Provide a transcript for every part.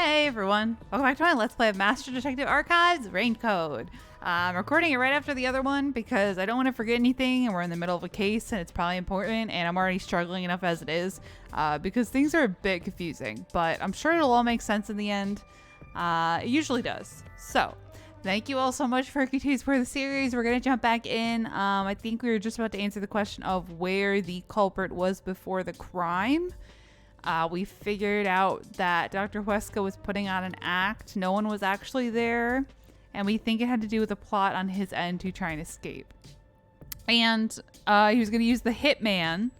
Hey everyone, welcome back to my Let's Play of Master Detective Archives Rain Code. I'm recording it right after the other one because I don't want to forget anything and we're in the middle of a case and it's probably important and I'm already struggling enough as it is because things are a bit confusing, but I'm sure it'll all make sense in the end. It usually does. So, thank you all so much for continuing to support the series. We're going to jump back in. I think we were just about to answer the question of where the culprit was before the crime. We figured out that Dr. Huesca was putting on an act. No one was actually there. And we think it had to do with a plot on his end to try and escape. And he was going to use the hitman,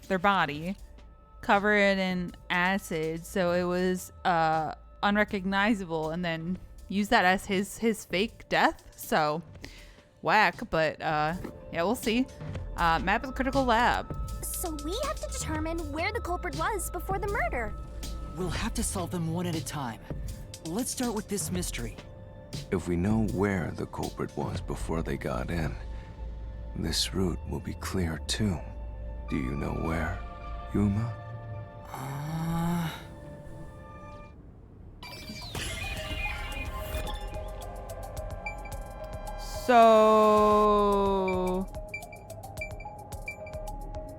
their body, cover it in acid so it was unrecognizable, and then use that as his fake death. So, whack. But, yeah, we'll see. Map of the critical lab. So we have to determine where the culprit was before the murder. We'll have to solve them one at a time. Let's start with this mystery. If we know where the culprit was before they got in, this route will be clear too. Do you know where, Yuma? So...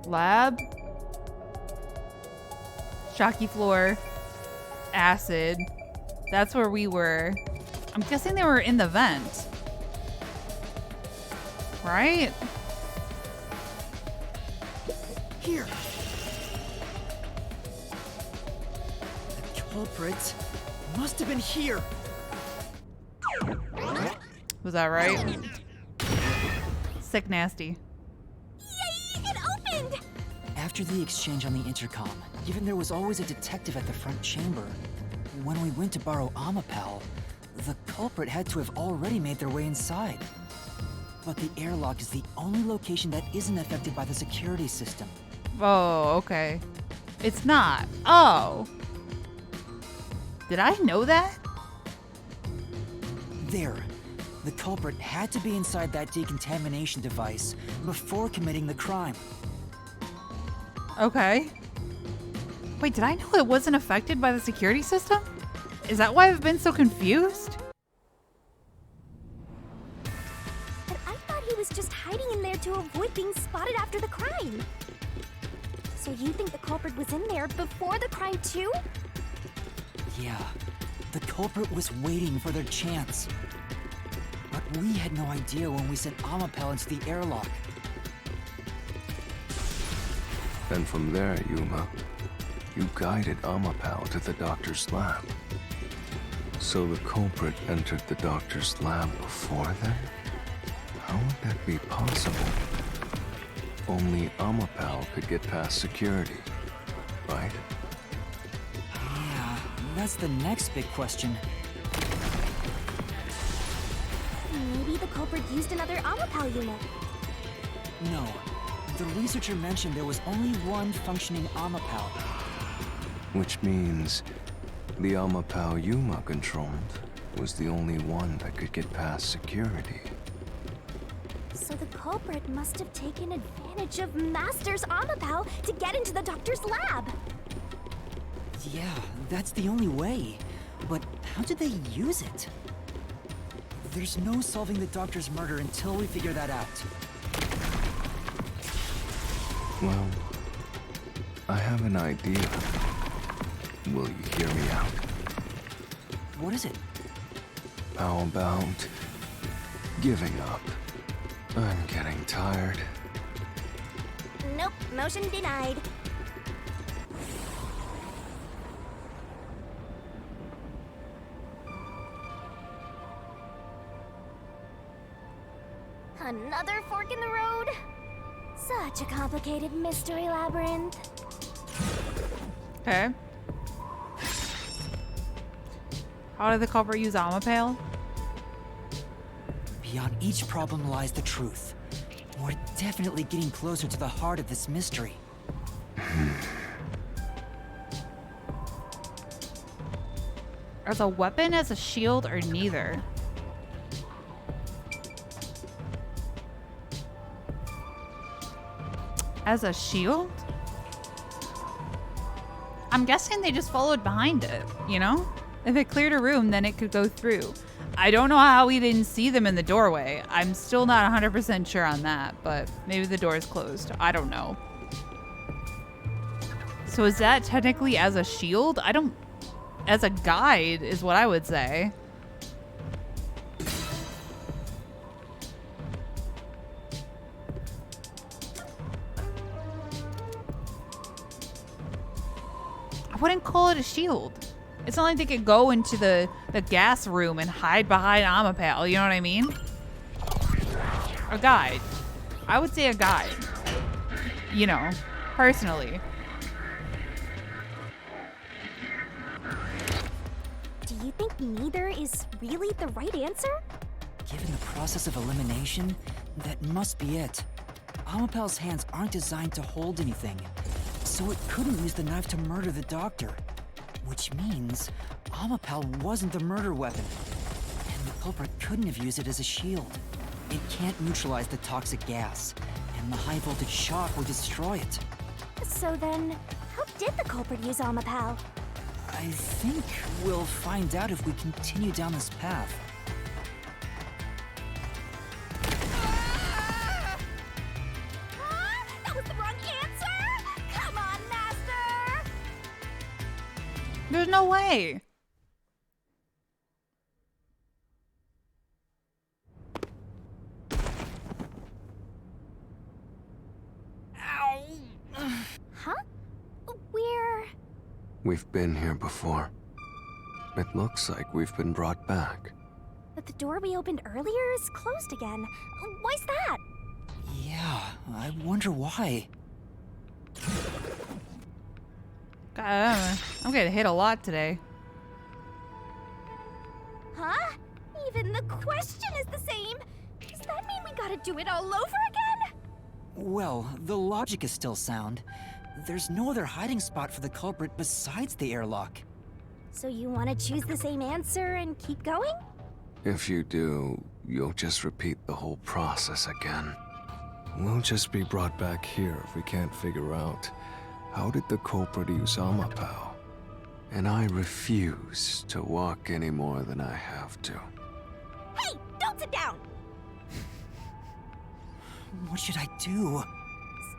lab, chalky floor, acid. That's where we were. I'm guessing they were in the vent, right? Here. The culprit must have been here. Was that right? Sick nasty. After the exchange on the intercom, given there was always a detective at the front chamber, when we went to borrow Amapal, the culprit had to have already made their way inside. But the airlock is the only location that isn't affected by the security system. Oh, okay. It's not. Oh. Did I know that? There. The culprit had to be inside that decontamination device before committing the crime. Okay. Wait, did I know it wasn't affected by the security system? Is that why I've been so confused? But I thought he was just hiding in there to avoid being spotted after the crime. So you think the culprit was in there before the crime too? Yeah. The culprit was waiting for their chance. But we had no idea when we sent Amapal into the airlock. And from there, Yuma, you guided Amapal to the doctor's lab. So the culprit entered the doctor's lab before then? How would that be possible? Only Amapal could get past security, right? Yeah, that's the next big question. Maybe the culprit used another Amapal unit. No. The researcher mentioned there was only one functioning Amapal. Which means the Amapal Yuma controlled was the only one that could get past security. So the culprit must have taken advantage of Master's Amapal to get into the doctor's lab. Yeah, that's the only way. But how did they use it? There's no solving the doctor's murder until we figure that out. Well, I have an idea. Will you hear me out? What is it? How about giving up? I'm getting tired. Nope, motion denied. Another fork in the road? Such a complicated mystery labyrinth. Okay. How did the culprit use Amapal? Beyond each problem lies the truth. We're definitely getting closer to the heart of this mystery. As a weapon, as a shield, or neither? As a shield? I'm guessing they just followed behind it, you know? If it cleared a room, then it could go through. I don't know how we didn't see them in the doorway. I'm still not 100% sure on that, but maybe the door is closed. I don't know. So is that technically as a shield? As a guide is what I would say. I wouldn't call it a shield. It's not like they could go into the gas room and hide behind Amapal, you know what I mean? A guide. I would say a guide. You know, personally. Do you think neither is really the right answer? Given the process of elimination, that must be it. Amapal's hands aren't designed to hold anything, so it couldn't use the knife to murder the doctor. Which means Amapal wasn't the murder weapon, and the culprit couldn't have used it as a shield. It can't neutralize the toxic gas, and the high voltage shock would destroy it. So then, how did the culprit use Amapal? I think we'll find out if we continue down this path. That was the wrong answer! Come on, Master! There's no way. Huh? We're... We've been here before. It looks like we've been brought back. But the door we opened earlier is closed again. Why's that? Yeah, I wonder why. God, I'm getting hit a lot today. Huh? Even the question is the same. Does that mean we gotta do it all over again? Well, the logic is still sound. There's no other hiding spot for the culprit besides the airlock. So you want to choose the same answer and keep going? If you do, you'll just repeat the whole process again. We'll just be brought back here if we can't figure out how did the culprit use Amapal. And I refuse to walk any more than I have to. Hey, don't sit down! What should I do?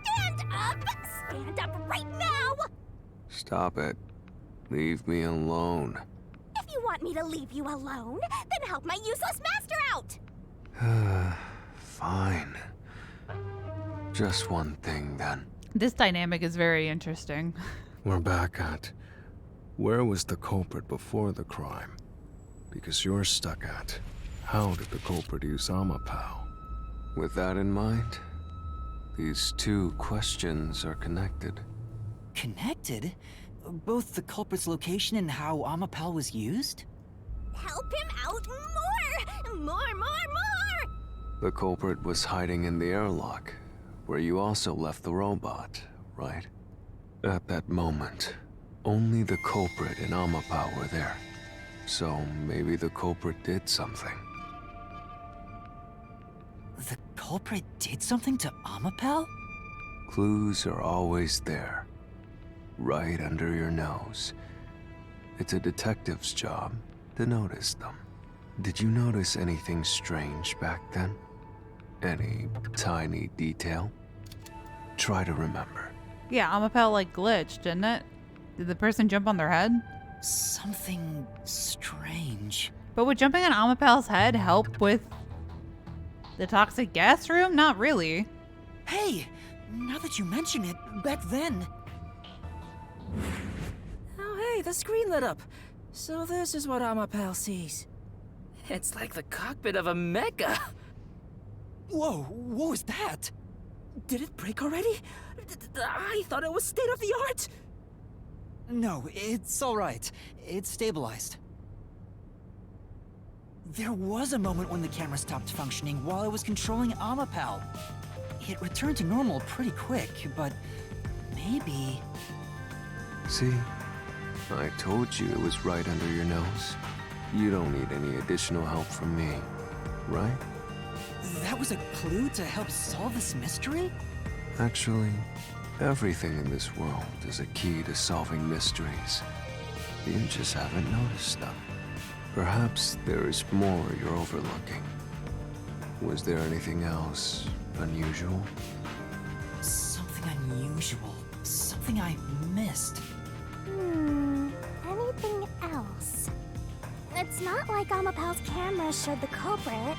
Stand up! Stand up right now! Stop it. Leave me alone. If you want me to leave you alone, then help my useless master out! Fine. Just one thing then. This dynamic is very interesting. We're back at where was the culprit before the crime? Because you're stuck at how did the culprit use Amapal? With that in mind, these two questions are connected. Connected? Both the culprit's location and how Amapal was used? Help him out more! More! The culprit was hiding in the airlock, where you also left the robot, right? At that moment, only the culprit and Amapal were there. So maybe the culprit did something. The culprit did something to Amapal? Clues are always there, right under your nose. It's a detective's job to notice them. Did you notice anything strange back then? Any tiny detail? Try to remember. Yeah, Amapal like glitched, didn't it? Did the person jump on their head? Something strange. But would jumping on Amapal's head help with the toxic gas room? Not really. Hey! Now that you mention it, back then... Oh, hey, the screen lit up. So this is what Amapal sees. It's like the cockpit of a mecha. Whoa, what was that? Did it break already? I thought it was state of the art. No, it's alright. It's stabilized. There was a moment when the camera stopped functioning while I was controlling Amapal. It returned to normal pretty quick, but maybe... See? I told you it was right under your nose. You don't need any additional help from me, right? That was a clue to help solve this mystery? Actually, Everything in this world is a key to solving mysteries. You just haven't noticed them. Perhaps there is more you're overlooking. Was there anything else unusual? Something unusual. Something I missed. Anything else? It's not like Amapal's camera showed the culprit.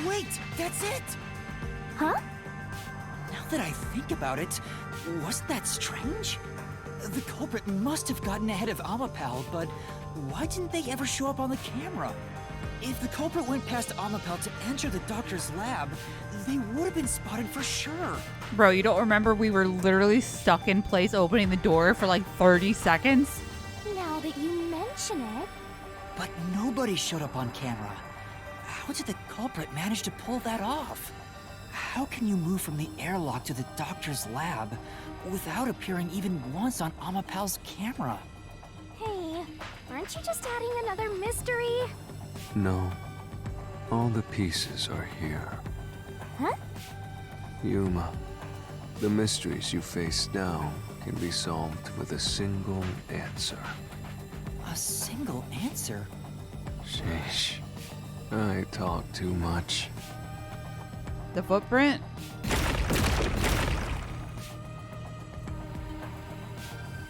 Wait, that's it! Huh? Now that I think about it, wasn't that strange? The culprit must have gotten ahead of Amapal, but why didn't they ever show up on the camera? If the culprit went past Amapal to enter the doctor's lab, they would have been spotted for sure. Bro, you don't remember we were literally stuck in place opening the door for like 30 seconds? Now that you mention it, But nobody showed up on camera. How did the culprit manage to pull that off? How can you move from the airlock to the doctor's lab without appearing even once on Amapal's camera? hey, aren't you just adding another mystery? No. All the pieces are here. Huh? Yuma, the mysteries you face now can be solved with a single answer. A single answer? Sheesh. I talk too much. The footprint?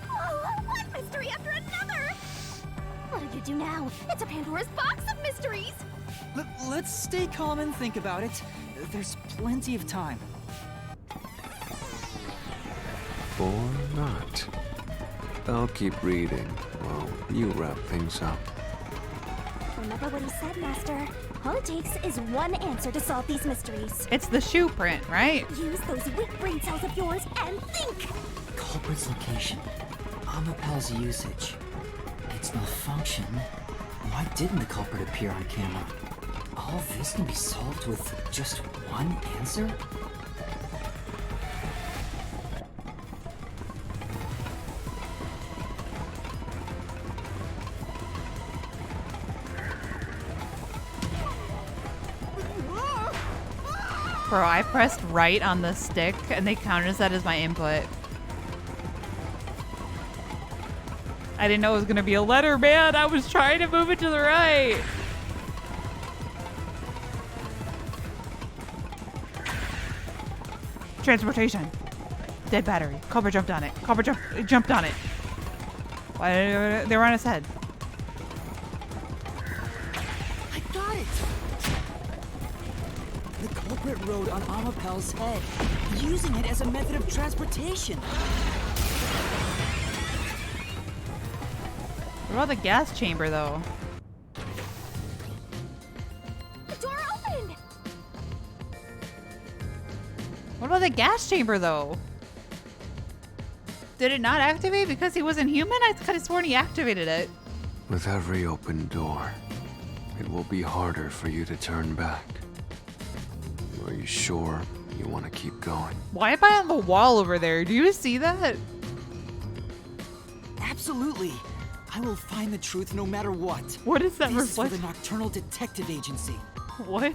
Oh, one mystery after another! What do you do now? It's a Pandora's box of mysteries! Let's stay calm and think about it. There's plenty of time. Or not. I'll keep reading while you wrap things up. Remember what he said, Master. All it takes is one answer to solve these mysteries. It's the shoe print, right? Use those weak brain cells of yours and think! Culprit's location. Amapal's usage. Its malfunction. Why didn't the culprit appear on camera? All this can be solved with just one answer? Bro, I pressed right on the stick and they counted that as my input. I didn't know it was gonna be a letter, man. I was trying to move it to the right. Transportation. Dead battery. Culprit jumped on it. Culprit jumped on it. Why they were on his head. I got it! The culprit rode on Amapal's head, using it as a method of transportation. What about the gas chamber, though? The door opened! What about the gas chamber, though? Did it not activate because he wasn't human? I could have sworn he activated it. With every open door, it will be harder for you to turn back. Are you sure you want to keep going? Why am I on the wall over there? Do you see that? Absolutely. I will find the truth no matter what. What is that This is for reflection? the Nocturnal Detective Agency. What?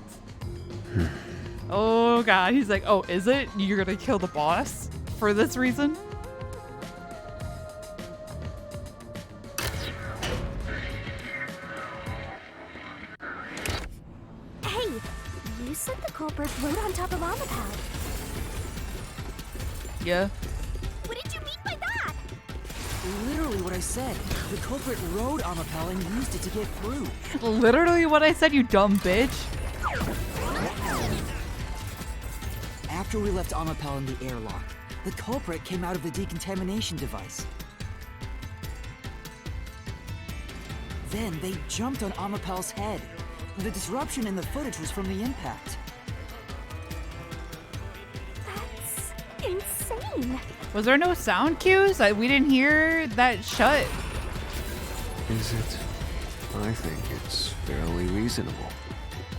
Oh god, he's like, oh, is it? You're gonna kill the boss for this reason? Hey, you said the culprit rode on top of Amapal. Yeah. What did you mean by that? Literally what I said. The culprit rode Amapal and used it to get through. Literally what I said, you dumb bitch. After we left Amapal in the airlock, the culprit came out of the decontamination device. Then they jumped on Amapal's head. The disruption in the footage was from the impact. That's insane. Was there no sound cues? We didn't hear that shut. Is it? I think it's fairly reasonable.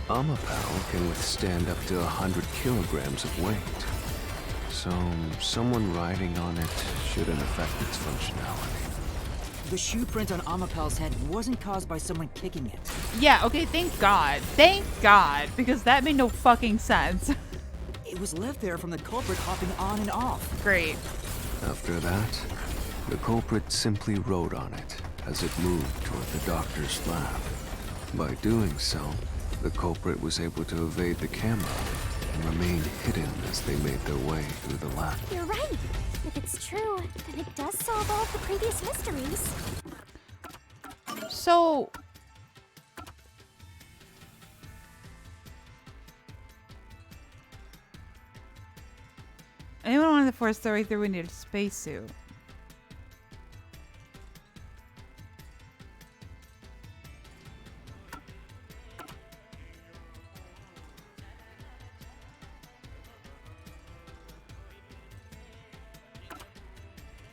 Amapal can withstand up to 100 kilograms of weight. So, someone riding on it shouldn't affect its functionality. The shoe print on Amapal's head wasn't caused by someone kicking it. Yeah, okay, thank God. Thank God, because that made no fucking sense. It was left there from the culprit hopping on and off. Great. After that, the culprit simply rode on it as it moved toward the doctor's lab. By doing so, the culprit was able to evade the camera and remained hidden as they made their way through the lab. You're right. If it's true, then it does solve all of the previous mysteries. So, anyone wanted to force their way through, we need a spacesuit.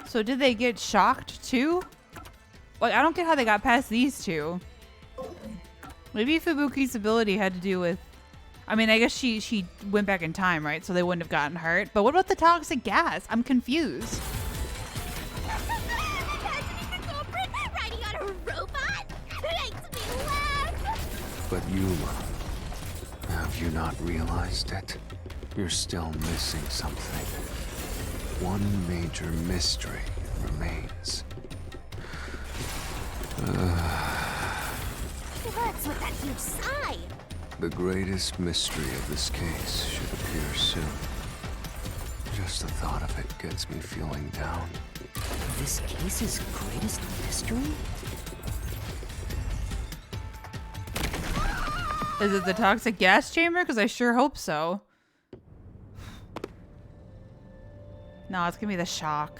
So did they get shocked too? Like, I don't get how they got past these two. Maybe Fubuki's ability had to do with... I mean, I guess she went back in time, right? So they wouldn't have gotten hurt. But what about the toxic gas? I'm confused. Imagining the culprit riding on a robot makes me laugh. But Yuma, have you not realized it? You're still missing something. One major mystery remains. What's with that huge sigh? The greatest mystery of this case should appear soon. Just the thought of it gets me feeling down. This case's greatest mystery? Is it the toxic gas chamber? Because I sure hope so. No, it's gonna be the shock.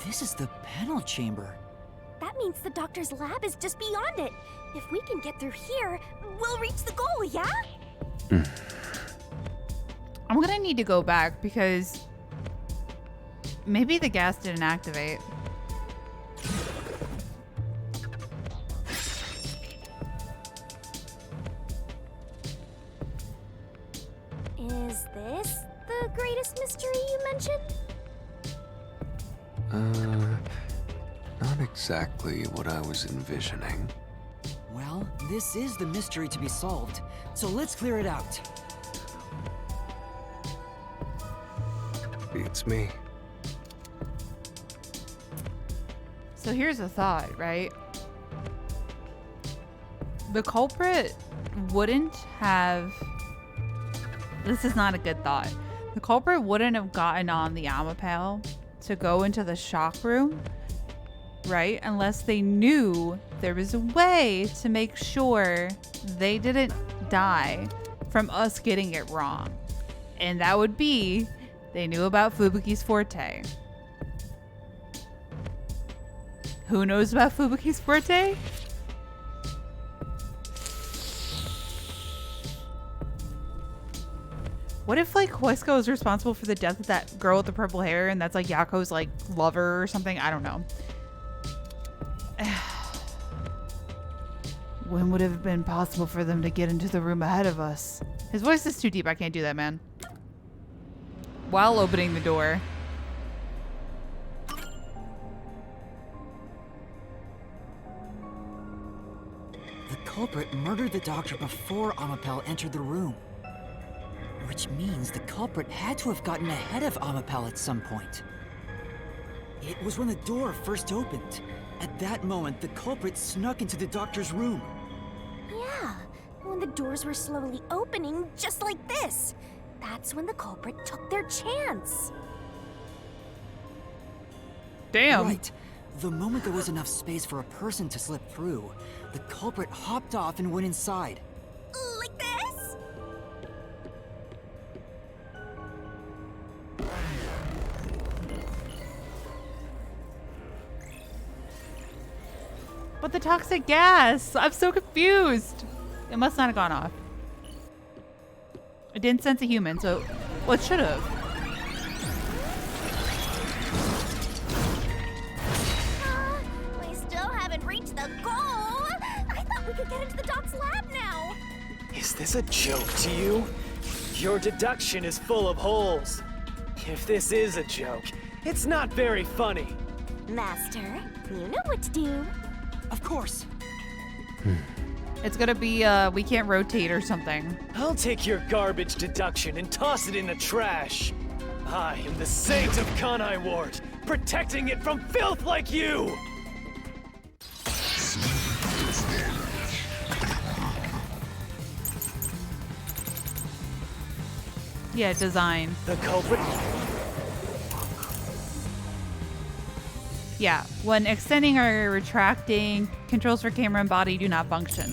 This is the panel chamber. That means the doctor's lab is just beyond it. If we can get through here, we'll reach the goal, yeah? I'm gonna need to go back because maybe the gas didn't activate. Is this the greatest mystery you mentioned? Not exactly what I was envisioning. Well, this is the mystery to be solved, so let's clear it out. Beats me. So here's a thought, right? The culprit wouldn't have... This is not a good thought. The culprit wouldn't have gotten on the Amapal to go into the shock room, right? Unless they knew there was a way to make sure they didn't die from us getting it wrong. And that would be, they knew about Fubuki's forte. Who knows about Fubuki's forte? What if, like, Huesco is responsible for the death of that girl with the purple hair and that's, like, Yako's, like, lover or something? I don't know. When would it have been possible for them to get into the room ahead of us? His voice is too deep. I can't do that, man. While opening the door. The culprit murdered the doctor before Amapal entered the room. Which means the culprit had to have gotten ahead of Amapal at some point. It was when the door first opened. At that moment, the culprit snuck into the doctor's room. Yeah, when the doors were slowly opening, just like this. That's when the culprit took their chance. Damn. Right. The moment there was enough space for a person to slip through, the culprit hopped off and went inside. Like this? But the toxic gas! I'm so confused! It must not have gone off. It didn't sense a human, so... Well, it should have. We still haven't reached the goal! I thought we could get into the doc's lab now! Is this a joke to you? Your deduction is full of holes. If this is a joke, it's not very funny. Master, you know what to do. Of course. It's gonna be, we can't rotate or something. I'll take your garbage deduction and toss it in the trash. I am the saint of Kanai Ward, protecting it from filth like you! Yeah, design. The culprit? Yeah, when extending or retracting, controls for camera and body do not function.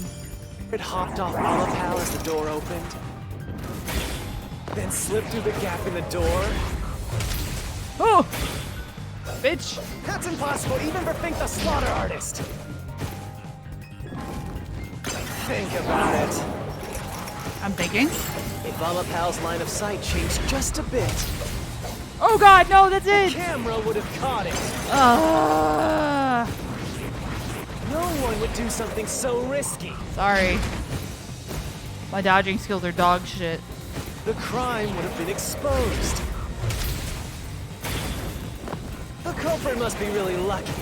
It hopped off Alapal as the door opened, then slipped through the gap in the door. Oh! Bitch! That's impossible, even for Fink the Slaughter Artist! Think about it. I'm thinking. If Alapal's line of sight changed just a bit, Oh god, no, that's the it! camera would have caught it. No one would do something so risky. Sorry. My dodging skills are dog shit. The crime would have been exposed. The culprit must be really lucky.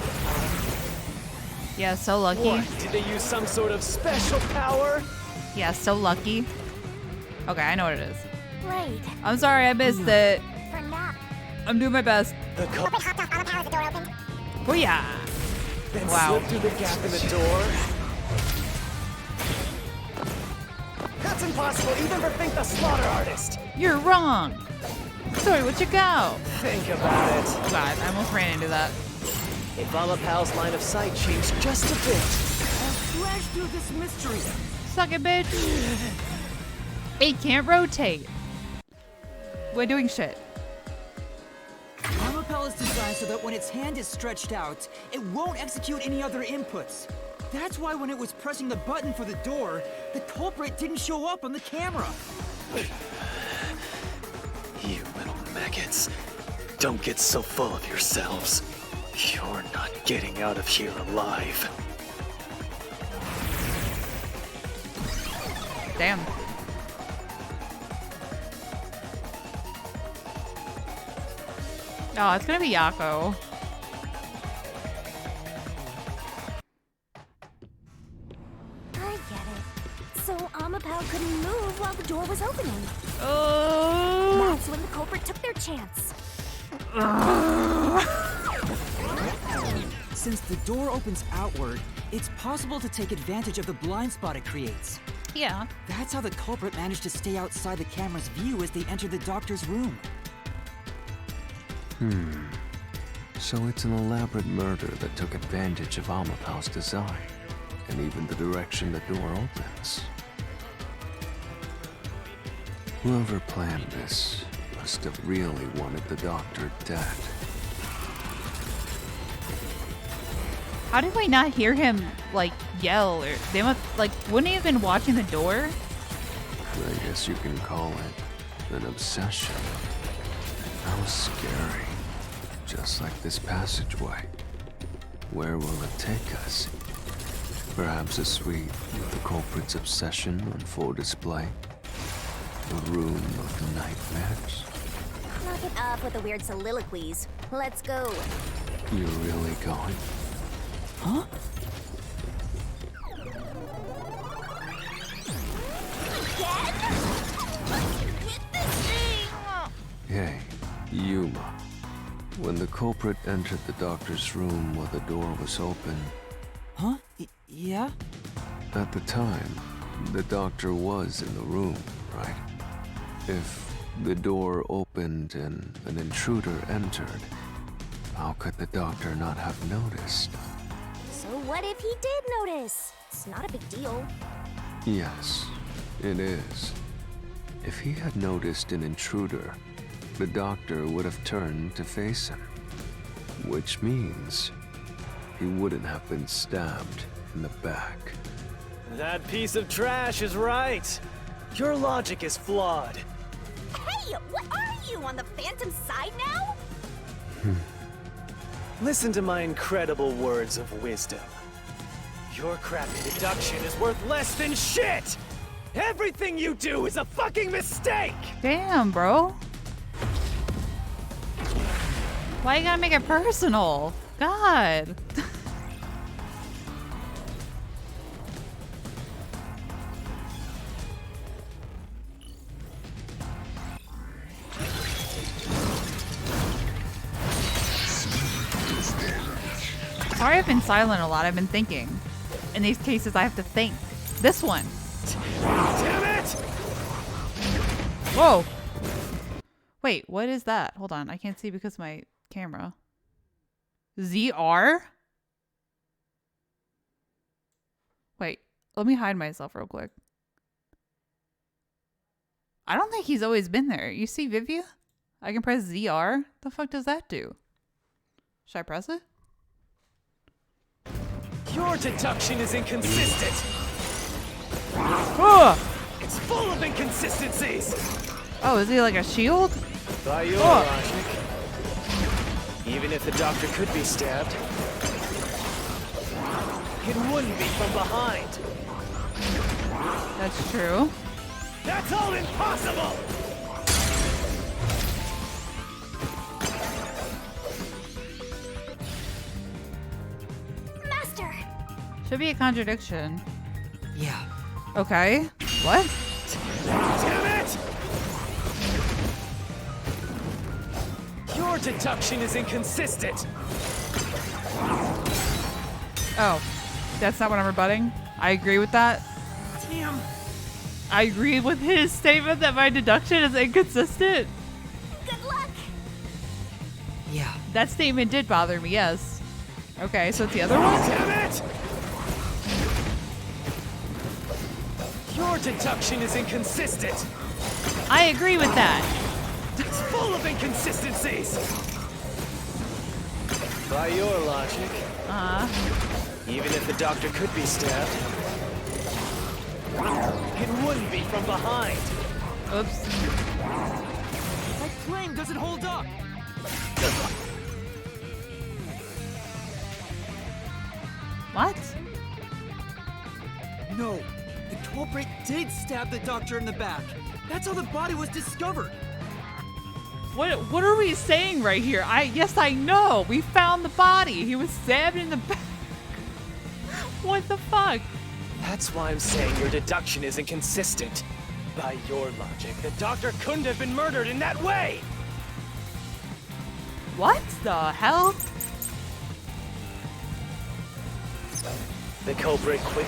Yeah, so lucky. What? Did they use some sort of special power? Yeah, so lucky. Okay, I know what it is. Right. I'm sorry, I missed it. For now. I'm doing my best. The culprit Hopped off Alapal as the door opened. Oh yeah. then Wow. slipped through the gap in the door. That's impossible, even for Fink the Slaughter Artist. You're wrong. Sorry, where'd you go? Think about it. Oh god, I almost ran into that. If Alapal's line of sight changed just a bit, Flash through this mystery. Suck it, bitch. It can't rotate. We're doing shit. Amapel is designed so that when its hand is stretched out, it won't execute any other inputs. That's why when it was pressing the button for the door, the culprit didn't show up on the camera. you little maggots, don't get so full of yourselves. You're not getting out of here alive. Damn. Oh, it's gonna be Yako. I get it. So Amapal couldn't move while the door was opening. Oh. That's when the culprit took their chance. Since the door opens outward, it's possible to take advantage of the blind spot it creates. Yeah. That's how the culprit managed to stay outside the camera's view as they entered the doctor's room. So it's an elaborate murder that took advantage of Amapal's design, and even the direction the door opens. Whoever planned this must have really wanted the doctor dead. How did we not hear him, like, yell? Or they must, like, wouldn't he have been watching the door? I guess you can call it an obsession. How scary. Just like this passageway. Where will it take us? Perhaps a suite with the culprit's obsession on full display? A room of nightmares? Knock it off with the weird soliloquies. Let's go. You're really going? Huh? Hey, Yuma. When the culprit entered the doctor's room while the door was open, Huh? Yeah? at the time, the doctor was in the room, right? If the door opened and an intruder entered, how could the doctor not have noticed? So what if he did notice? It's not a big deal. Yes, it is. If he had noticed an intruder, the doctor would have turned to face him. Which means he wouldn't have been stabbed in the back. That piece of trash is right. Your logic is flawed. Hey, what are you, on the Phantom side now? Listen to my incredible words of wisdom. Your crappy deduction is worth less than shit! Everything you do is a fucking mistake! Damn, bro. Why you gotta make it personal? God. Sorry I've been silent a lot. I've been thinking. In these cases, I have to think. This one. Damn it! Whoa. Wait, what is that? Hold on. I can't see because of my camera. ZR? Wait, let me hide myself real quick. I don't think he's always been there. You see Vivia? I can press ZR? The fuck does that do? Should I press it? Your deduction is inconsistent. Oh, It's full of inconsistencies. oh, is he like a shield? By your Oh. logic, even if the doctor could be stabbed, it wouldn't be from behind. That's true. That's all impossible! Master! Should be a contradiction. Yeah. Okay. What? Damn it! Your deduction is inconsistent. Oh, that's not what I'm rebutting? I agree with that. Damn. I agree with his statement that my deduction is inconsistent. Good luck! Yeah. That statement did bother me, yes. Okay, so it's the other one? Damn it! Your deduction is inconsistent. I agree with that. It's full of inconsistencies. By your logic, even if the doctor could be stabbed, it wouldn't be from behind. Oops. My claim doesn't hold up. What? No, the culprit did stab the doctor in the back. That's how the body was discovered. What are we saying right here? Yes, I know. We found the body. He was stabbed in the back. What the fuck? That's why I'm saying your deduction is inconsistent. By your logic, the doctor couldn't have been murdered in that way. What the hell? The culprit quit.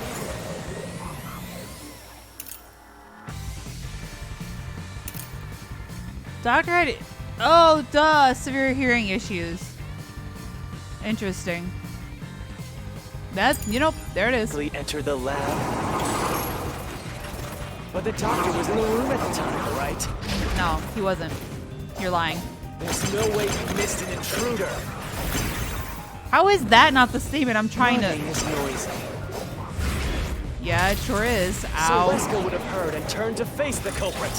Doctor had... Oh, duh. Severe hearing issues. Interesting. That's... You know, there it is. Entered the lab. But the doctor was in the room at the time, right? No, he wasn't. You're lying. There's no way you missed an intruder. How is that not the statement I'm trying Running to... is noisy. Yeah, it sure is. So Ow. Wesker would have heard and turned to face the culprit.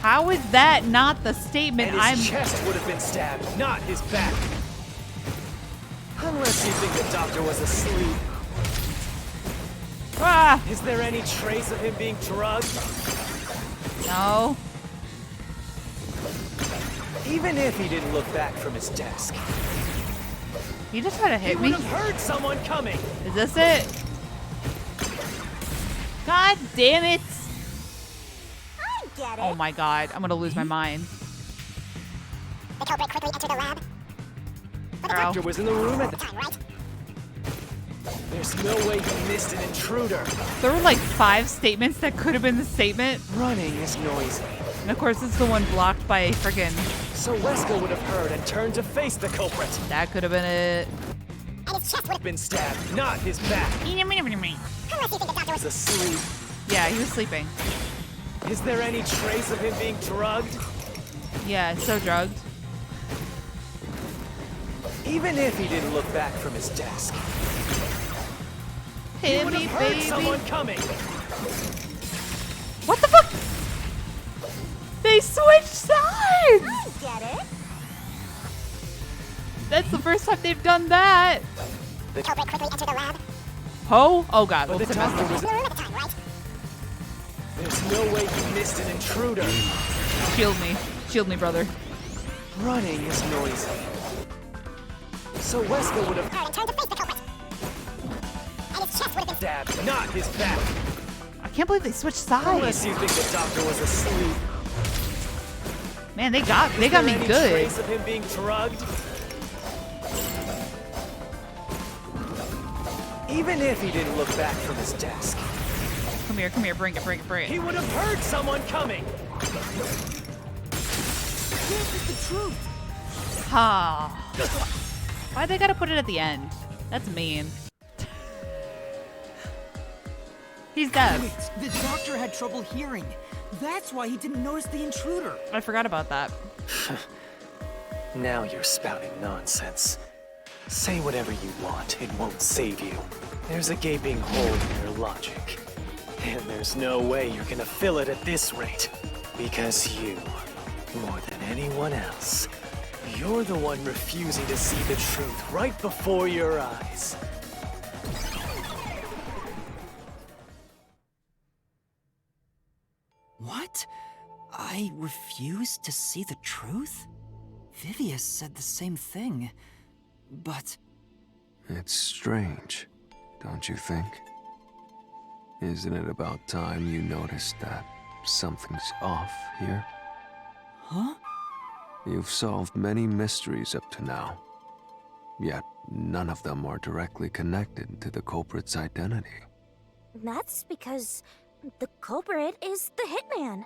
How is that not the statement And I'm... his chest would have been stabbed, not his back. Unless you think the doctor was asleep. Ah! Is there any trace of him being drugged? No. Even if he didn't look back from his desk, He just tried to he hit would me. have heard someone coming. Is this it? God damn it! I get it. Oh my god, I'm gonna lose my mind. The culprit quickly entered the lab. Ow. Doctor was in the room at the time, Right? There's no way he missed an intruder. There were like 5 statements that could have been the statement. Running is noisy. And of course, it's the one blocked by a friggin'... So Wesker would have heard and turned to face the culprit. That could have been it. And his chest would have Been stabbed, not his back. unless you think the doctor Was was asleep. Yeah, he was sleeping. Is there any trace of him being drugged? Yeah, so drugged. Even if he didn't look back from his desk, he Hit would me, have heard baby. someone coming. What the fuck? They switched sides! I get it. That's the first time they've done that. The culprit quickly entered the lab. Ho? Oh god, But whoops, the I messed doctor up. was. In the room at the time, right? There's no way you missed an intruder. Shield me. Shield me, brother. Running is noisy. So Wesker would have Heard and turned to face the culprit. And his chest would have been stabbed, not his back. I can't believe they switched Unless sides. you think the doctor was asleep. Man, they got Is me there any good. trace of him being drugged? Even if he didn't look back from his desk, Come here, bring it. he would have heard someone coming. This is the truth. Ha. Why they gotta put it at the end? That's mean. He's dead. Wait, the doctor had trouble hearing. That's why he didn't notice the intruder. I forgot about that. Now you're spouting nonsense. Say whatever you want, it won't save you. There's a gaping hole in your logic. And there's no way you're gonna fill it at this rate. Because you, more than anyone else, you're the one refusing to see the truth right before your eyes. What? I refuse to see the truth? Vivia said the same thing, but... It's strange, don't you think? Isn't it about time you noticed that something's off here? Huh? You've solved many mysteries up to now, yet none of them are directly connected to the culprit's identity. That's because the culprit is the hitman.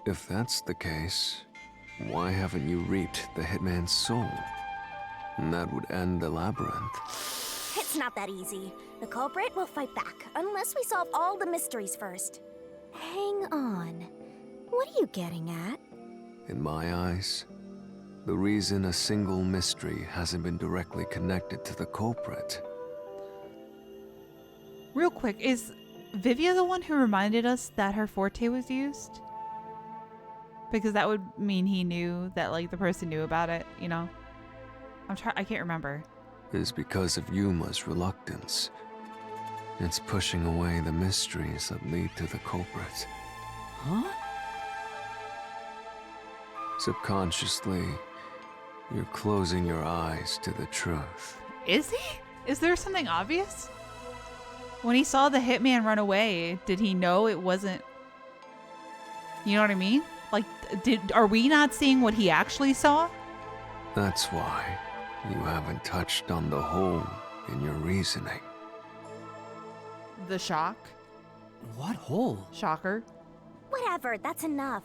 If that's the case, why haven't you reaped the hitman's soul? And that would end the labyrinth. It's not that easy. The culprit will fight back, unless we solve all the mysteries first. Hang on. What are you getting at? In my eyes, the reason a single mystery hasn't been directly connected to the culprit. Real quick, is Vivia the one who reminded us that her forte was used? Because that would mean he knew that, like, the person knew about it, you know? I can't remember. Is because of Yuma's reluctance. It's pushing away the mysteries that lead to the culprit. Huh? Subconsciously, you're closing your eyes to the truth. Is he? Is there something obvious? When he saw the hitman run away, did he know it wasn't... You know what I mean? Like, are we not seeing what he actually saw? That's why you haven't touched on the hole in your reasoning. The shock? What hole? Shocker. Whatever, that's enough.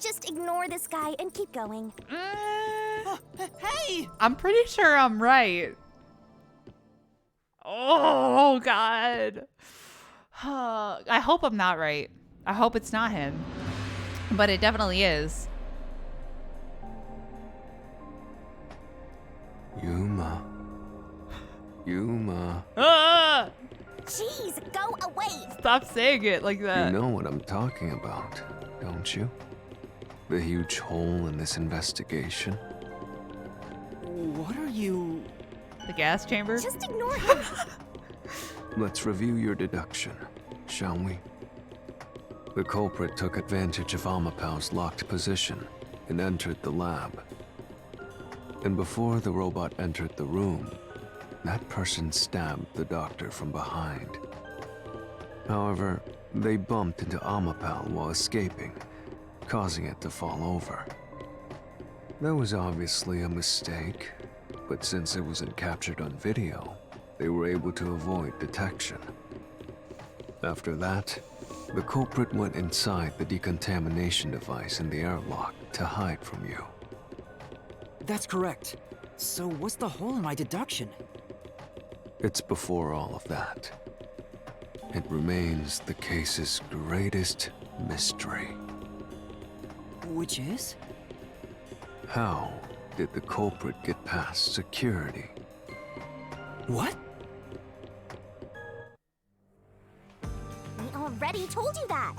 Just ignore this guy and keep going. Hey! I'm pretty sure I'm right. Oh, God. I hope I'm not right. I hope it's not him. But it definitely is. Yuma. Yuma. Ah! Jeez, go away! Stop saying it like that. You know what I'm talking about, don't you? The huge hole in this investigation. What are you... The gas chamber? Just ignore him. Let's review your deduction, shall we? The culprit took advantage of Amapau's locked position and entered the lab. And before the robot entered the room, that person stabbed the doctor from behind. However, they bumped into Amapau while escaping, causing it to fall over. That was obviously a mistake, but since it wasn't captured on video, they were able to avoid detection. After that, the culprit went inside the decontamination device in the airlock to hide from you. That's correct. So what's the hole in my deduction? It's before all of that. It remains the case's greatest mystery. Which is? How did the culprit get past security? What? We already told you that.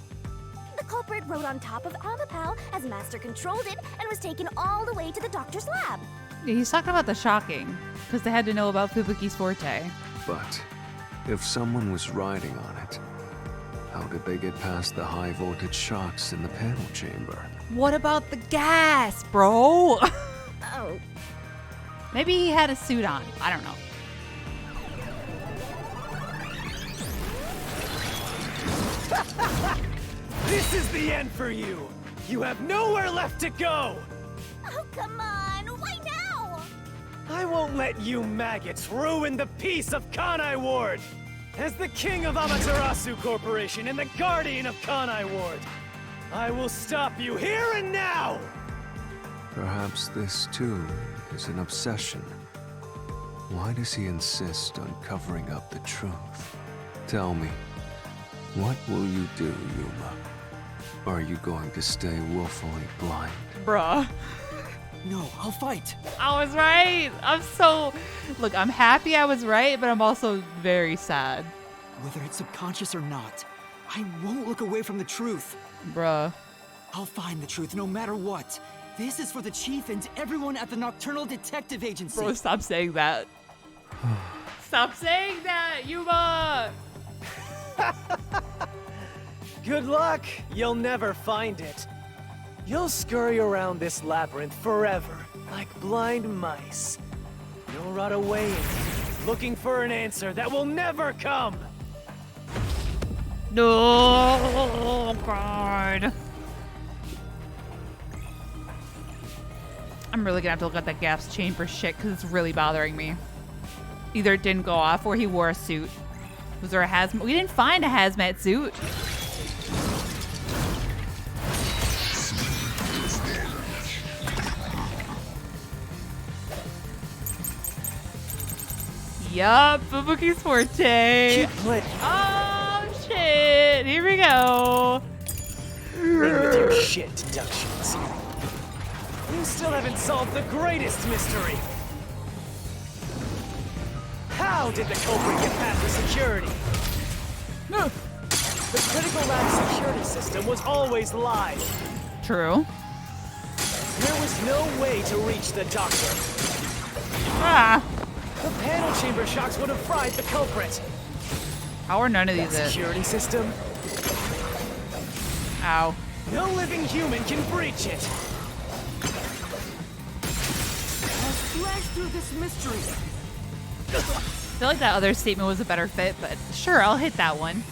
The culprit rode on top of Amapau as Master controlled it and was taken all the way to the doctor's lab. He's talking about the shocking, because they had to know about Fubuki's forte. But if someone was riding on it, how did they get past the high voltage shocks in the panel chamber? What about the gas, bro? Oh, Maybe he had a suit on. I don't know. This is the end for you! You have nowhere left to go! oh, come on! Why now? I won't let you maggots ruin the peace of Kanai Ward! As the king of Amaterasu Corporation and the guardian of Kanai Ward, I will stop you here and now! Perhaps this, too, is an obsession. Why does he insist on covering up the truth? Tell me, what will you do, Yuma? Are you going to stay willfully blind? Bruh. No, I'll fight. I was right. Look, I'm happy I was right, but I'm also very sad. Whether it's subconscious or not, I won't look away from the truth. Bruh. I'll find the truth no matter what. This is for the chief and everyone at the Nocturnal Detective Agency. Bro, stop saying that. Stop saying that, Yuma! Good luck! You'll never find it. You'll scurry around this labyrinth forever, like blind mice. You'll rot away in it, looking for an answer that will never come! No, God. I'm really gonna have to look at that gas chamber shit because it's really bothering me. Either it didn't go off or he wore a suit. Was there a hazmat? We didn't find a hazmat suit. Yup, Fubuki's forte. Keep playing. Oh shit! Here we go. In with your shit deductions. You still haven't solved the greatest mystery. How did the culprit get past the security? The critical lab security system was always live. True. There was no way to reach the doctor. Ah. The panel chamber shocks would have fried the culprit. How are none of That these it? security system, Ow. no living human can breach it. I'll slash through this mystery. I feel like that other statement was a better fit, but sure, I'll hit that one.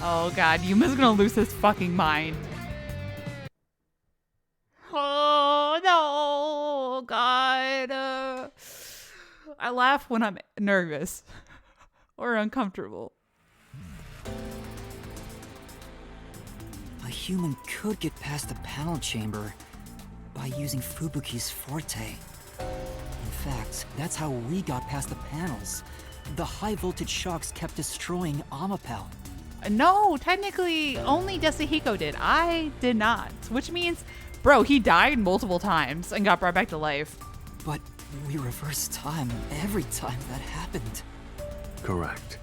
Oh god, Yuma's gonna lose his fucking mind. Oh no, god. I laugh when I'm nervous or uncomfortable. A human could get past the panel chamber by using Fubuki's forte. In fact, that's how we got past the panels. The high voltage shocks kept destroying Amapel. No, technically only Desahiko did. I did not. Which means, bro, he died multiple times and got brought back to life. But we reversed time every time that happened. Correct.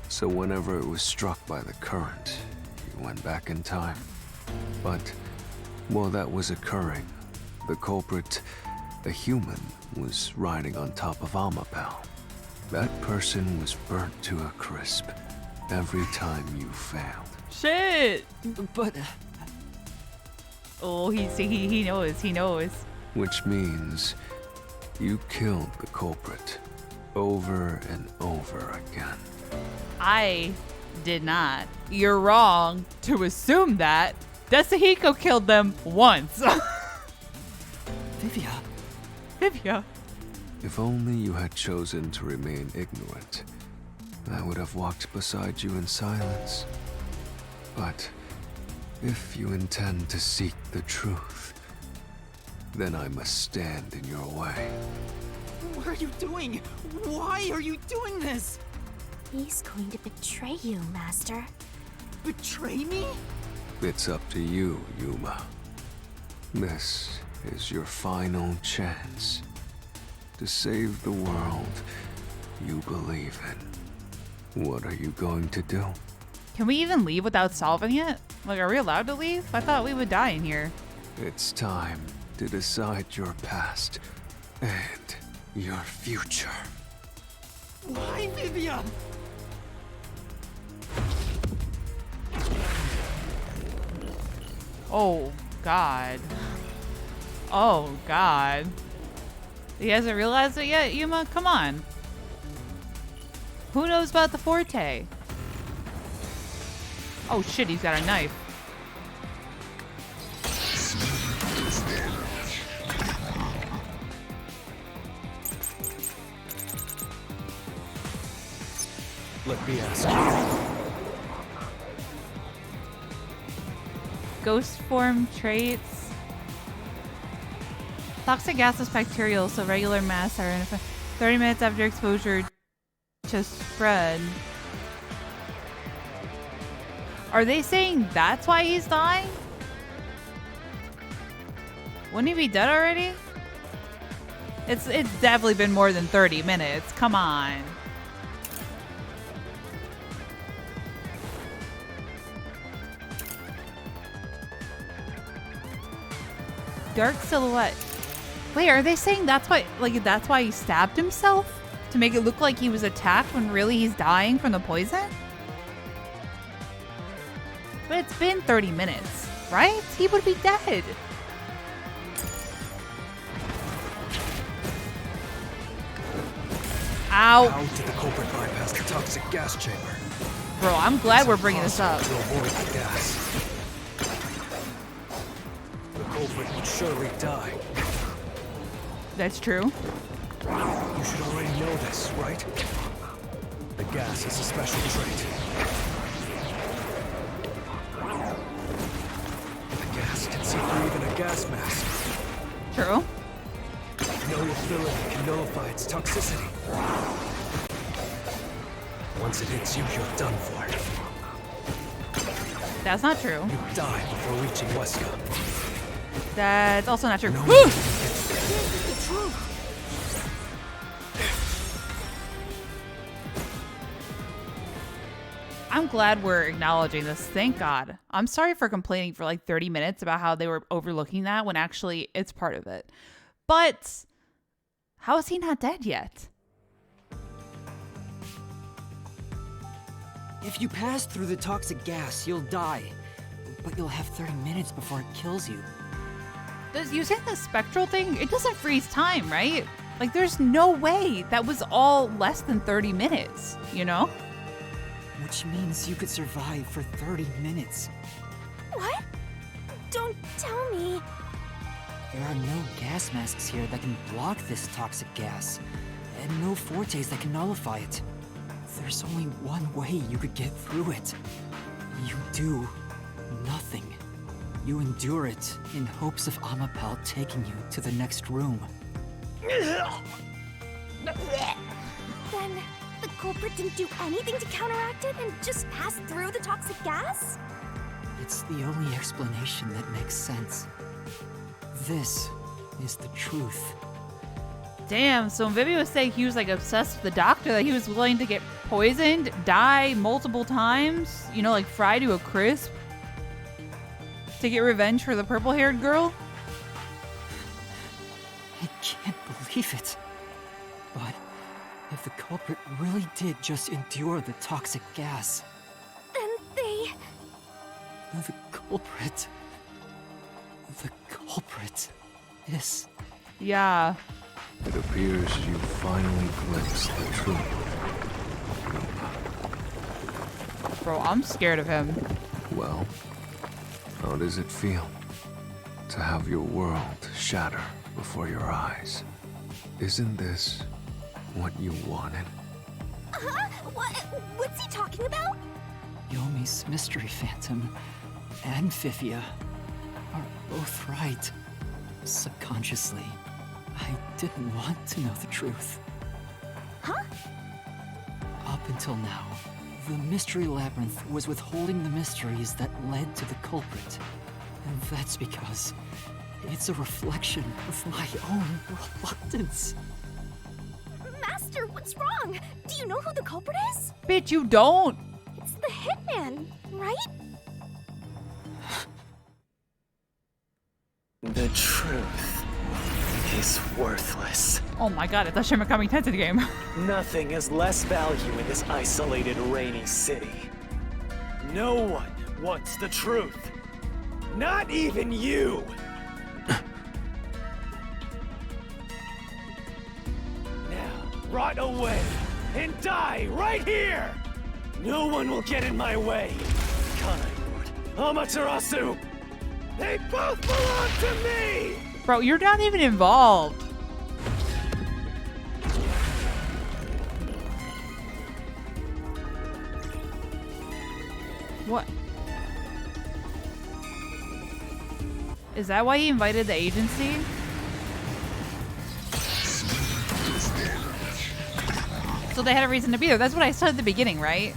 So whenever it was struck by the current, you went back in time. But while that was occurring, the culprit, a human, was riding on top of Amapel. That person was burnt to a crisp every time you failed. Shit. But Oh, he knows. He knows. Which means you killed the culprit over and over again. I did not. You're wrong to assume that. Desahiko killed them once. Vivia, Vivia. If only you had chosen to remain ignorant, I would have walked beside you in silence. But if you intend to seek the truth, then I must stand in your way. what are you doing? Why are you doing this? He's going to betray you, Master. Betray me? It's up to you, Yuma. This is your final chance to save the world you believe in. What are you going to do? Can we even leave without solving it? Like, are we allowed to leave? I thought we would die in here. It's time to decide your past and your future. Why, Vivia? Oh, God. Oh, God. He hasn't realized it yet, Yuma? Come on. Who knows about the forte? Oh, shit, he's got a knife. Let me ask you. Ghost form traits. Toxic gas is bacterial, so regular masks are in effect 30 minutes after exposure to spread. Are they saying that's why he's dying? Wouldn't he be dead already? It's definitely been more than 30 minutes. Come on. Dark silhouette. Wait, are they saying that's why he stabbed himself? To make it look like he was attacked when really he's dying from the poison? But it's been 30 minutes, right? He would be dead. Ow. How did the culprit bypass the toxic gas chamber? Bro, I'm glad we're bringing this up. To avoid the gas. The culprit would surely die. That's true. You should already know this, right? The gas is a special trait. The gas can see through even a gas mask. True. No ability can nullify its toxicity. Once it hits you, you're done for. That's not true. You die before reaching Weska. That's also not true. No Woo! one gets The truth. I'm glad we're acknowledging this. Thank God. I'm sorry for complaining for like 30 minutes about how they were overlooking that when actually it's part of it. But how is he not dead yet? If you pass through the toxic gas, you'll die. But you'll have 30 minutes before it kills you. Does using the spectral thing, it doesn't freeze time, right? Like there's no way that was all less than 30 minutes, you know? Which means you could survive for 30 minutes. What? Don't tell me. There are no gas masks here that can block this toxic gas, and no fortes that can nullify it. There's only one way you could get through it. You do nothing. You endure it in hopes of Amapal taking you to the next room. Then the culprit didn't do anything to counteract it and just passed through the toxic gas? It's the only explanation that makes sense. This is the truth. Damn, so Vivi was saying he was like obsessed with the doctor, that he was willing to get poisoned, die multiple times, you know, like fried to a crisp to get revenge for the purple-haired girl? I can't believe it. But if the culprit really did just endure the toxic gas, Then they... the culprit is... Yeah. It appears you finally glimpsed the truth. Bro, I'm scared of him. Well, how does it feel to have your world shatter before your eyes? Isn't this what you wanted? Huh? What's he talking about? Yomi's mystery phantom and Fifia are both right. Subconsciously, I didn't want to know the truth. Huh? Up until now, the Mystery Labyrinth was withholding the mysteries that led to the culprit. And that's because it's a reflection of my own reluctance. Master, what's wrong? Do you know who the culprit is? Bitch, you don't. It's the hitman, right? The truth is worthless. Oh my god, it's a Shin Megami Tensei game. Nothing has less value in this isolated, rainy city. No one wants the truth. Not even you! Now, rot away and die right here! No one will get in my way. Kanai Lord, Amaterasu! They both belong to me! Bro, you're not even involved. What? Is that why he invited the agency? So they had a reason to be there. That's what I said at the beginning, right?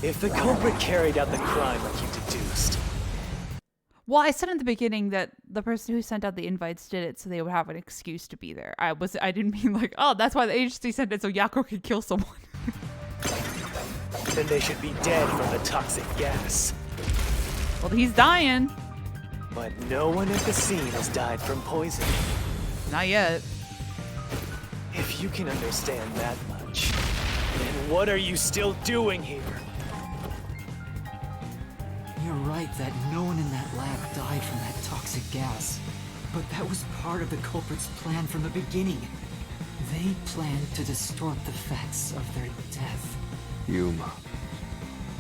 If the culprit carried out the crime like you deduced, Well, I said in the beginning that the person who sent out the invites did it so they would have an excuse to be there. I didn't mean like, oh, that's why the agency sent it so Yako could kill someone. then they should be dead from the toxic gas. Well, he's dying. But no one at the scene has died from poison. Not yet. If you can understand that much, then what are you still doing here? You're right that no one in that lab died from that toxic gas. But that was part of the culprit's plan from the beginning. They planned to distort the facts of their death. Yuma,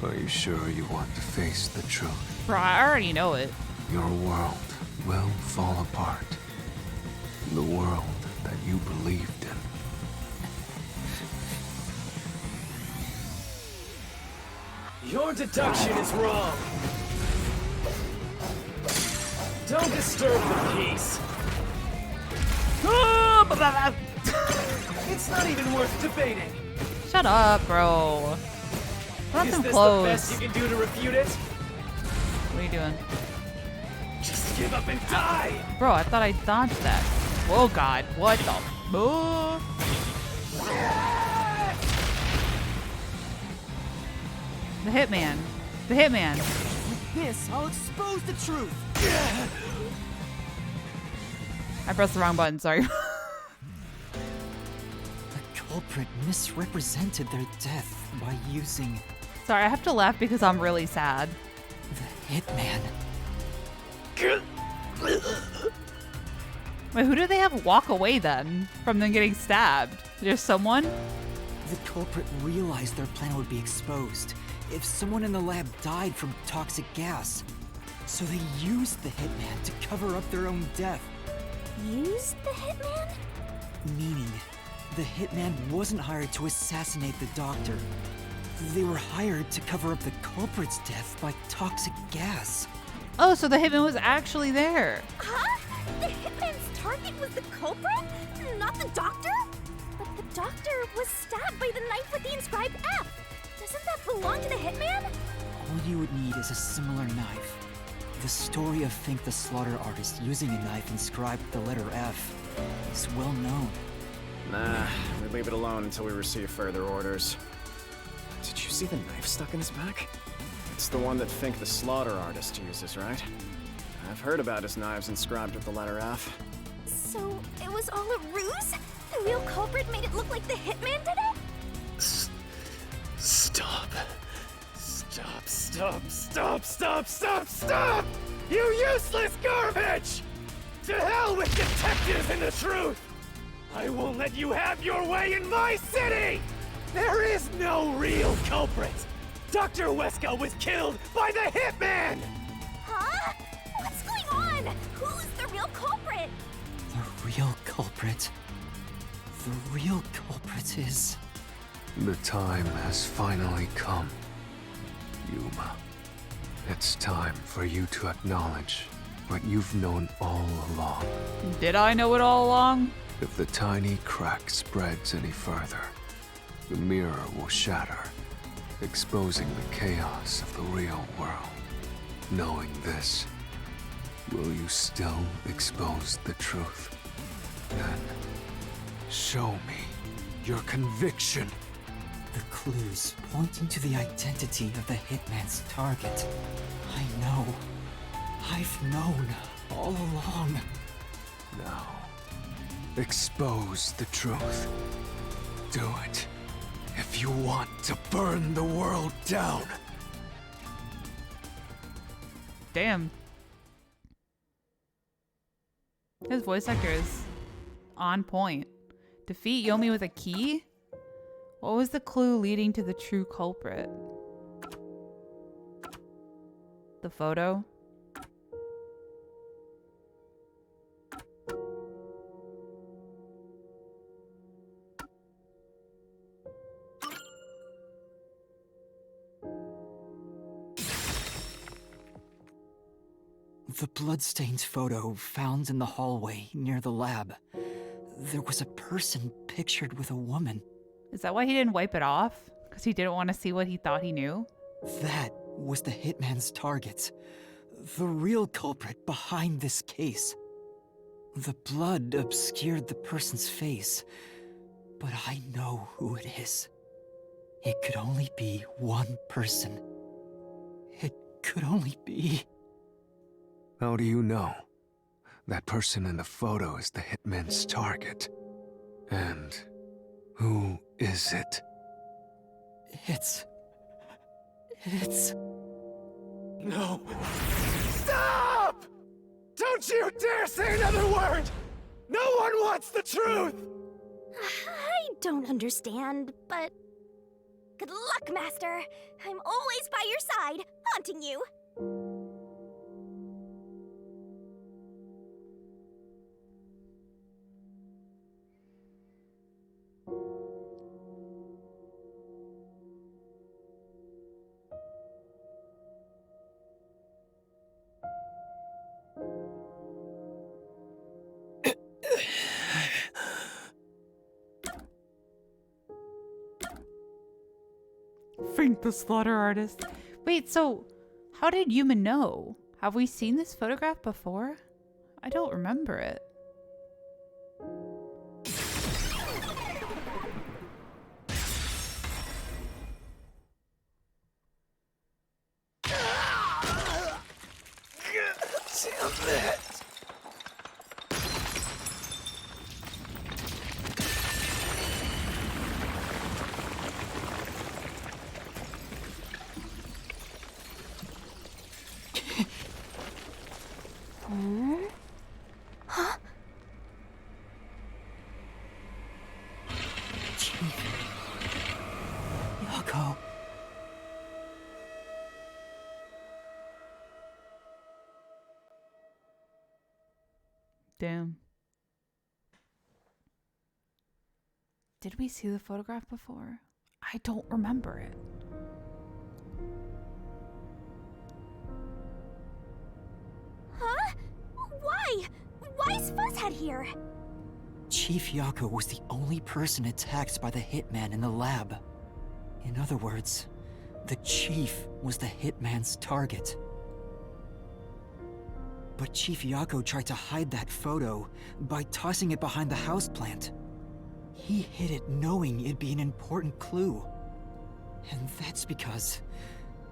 are you sure you want to face the truth? Bro, I already know it. Your world will fall apart. The world that you believed in. Your deduction is wrong. Don't disturb the peace. It's not even worth debating. Shut up, bro. Put on Is some this clothes. the best you can do to refute it? What are you doing? Just give up and die! Bro, I thought I dodged that. Oh god, what the? Oh. The hitman. The hitman. With this, I'll expose the truth. I pressed the wrong button, sorry. The culprit misrepresented their death by using Sorry, I have to laugh because I'm really sad. the hitman. Wait, who do they have walk away then from them getting stabbed? There's someone? The culprit realized their plan would be exposed if someone in the lab died from toxic gas. So they used the hitman to cover up their own death. Used the hitman? Meaning, the hitman wasn't hired to assassinate the doctor. They were hired to cover up the culprit's death by toxic gas. Oh, so the hitman was actually there. Huh? The hitman's target was the culprit? Not the doctor? But the doctor was stabbed by the knife with the inscribed F. Doesn't that belong to the hitman? All you would need is a similar knife. The story of Fink the Slaughter Artist using a knife inscribed with the letter F is well known. Nah, we leave it alone until we receive further orders. Did you see the knife stuck in his back? It's the one that Fink the Slaughter Artist uses, right? I've heard about his knives inscribed with the letter F. So it was all a ruse? The real culprit made it look like the hitman did it? Stop. Stop, stop, stop, stop, stop, stop! You useless garbage! To hell with detectives and the truth! I won't let you have your way in my city! There is no real culprit! Dr. Weska was killed by the hitman! Huh? What's going on? Who's the real culprit? The real culprit. The real culprit is... The time has finally come, Yuma. It's time for you to acknowledge what you've known all along. Did I know it all along? If the tiny crack spreads any further, the mirror will shatter, exposing the chaos of the real world. Knowing this, will you still expose the truth? Then, show me your conviction. The clues pointing to the identity of the hitman's target. I know. I've known all along. Now, expose the truth. Do it if you want to burn the world down. Damn. His voice actor is on point. Defeat Yomi with a key? What was the clue leading to the true culprit? The photo? The bloodstained photo found in the hallway near the lab. There was a person pictured with a woman. Is that why he didn't wipe it off? Because he didn't want to see what he thought he knew? That was the hitman's target. The real culprit behind this case. The blood obscured the person's face, but I know who it is. It could only be one person. It could only be... How do you know? That person in the photo is the hitman's target. And who is it? It's... No. Stop! Don't you dare say another word! No one wants the truth! I don't understand, but... Good luck, Master! I'm always by your side, haunting you! Frank the slaughter artist. Wait, so how did Yuma know? Have we seen this photograph before? I don't remember it. Damn it! Huh? Yako. Damn. Did we see the photograph before? I don't remember it. Huh? Why? Why is Fuzzhead here? Chief Yako was the only person attacked by the hitman in the lab. In other words, the chief was the hitman's target. But Chief Yako tried to hide that photo by tossing it behind the houseplant. He hid it knowing it'd be an important clue. And that's because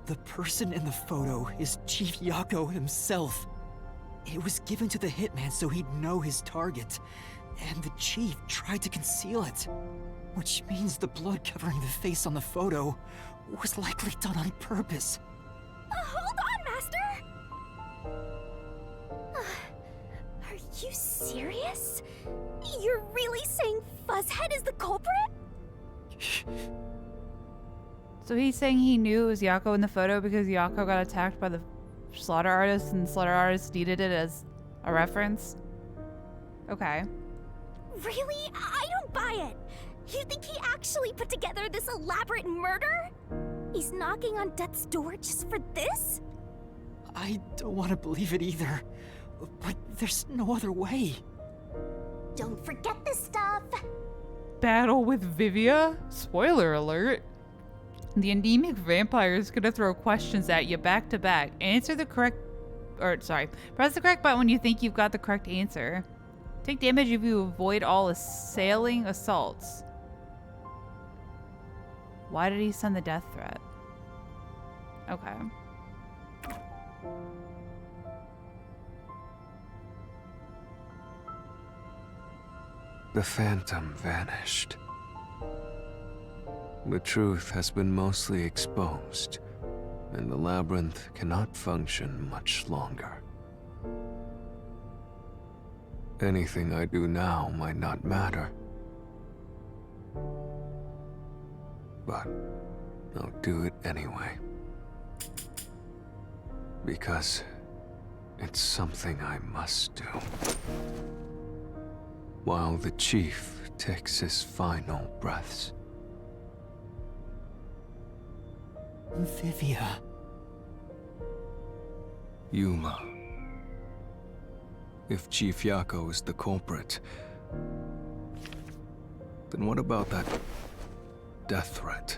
the person in the photo is Chief Yako himself. It was given to the hitman so he'd know his target, and the chief tried to conceal it. Which means the blood covering the face on the photo was likely done on purpose. Hold on, Master! Are you serious? You're really saying Fuzzhead is the culprit? So he's saying he knew it was Yako in the photo because Yako got attacked by the slaughter artist and the slaughter artist needed it as a reference? Okay. Really? I don't buy it. You think he actually put together this elaborate murder? He's knocking on death's door just for this? I don't want to believe it either, but there's no other way. Don't forget this stuff. Battle with Vivia? Spoiler alert. The anemic vampire is gonna throw questions at you back to back. Press the correct button when you think you've got the correct answer. Take damage if you avoid all assailing assaults. Why did he send the death threat? Okay. The phantom vanished. The truth has been mostly exposed, and the labyrinth cannot function much longer. Anything I do now might not matter, but I'll do it anyway. Because it's something I must do. While the chief takes his final breaths. Vivia. Yuma, If Chief Yako is the culprit, then what about that death threat?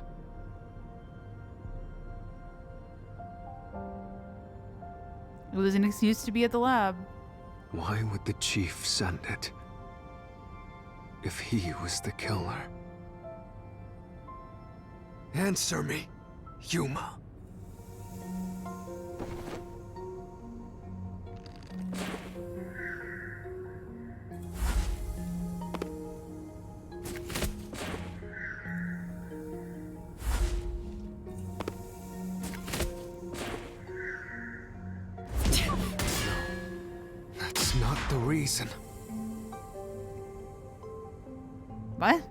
It was an excuse to be at the lab. Why would the chief send it? If he was the killer. Answer me, Yuma. That's not the reason. What?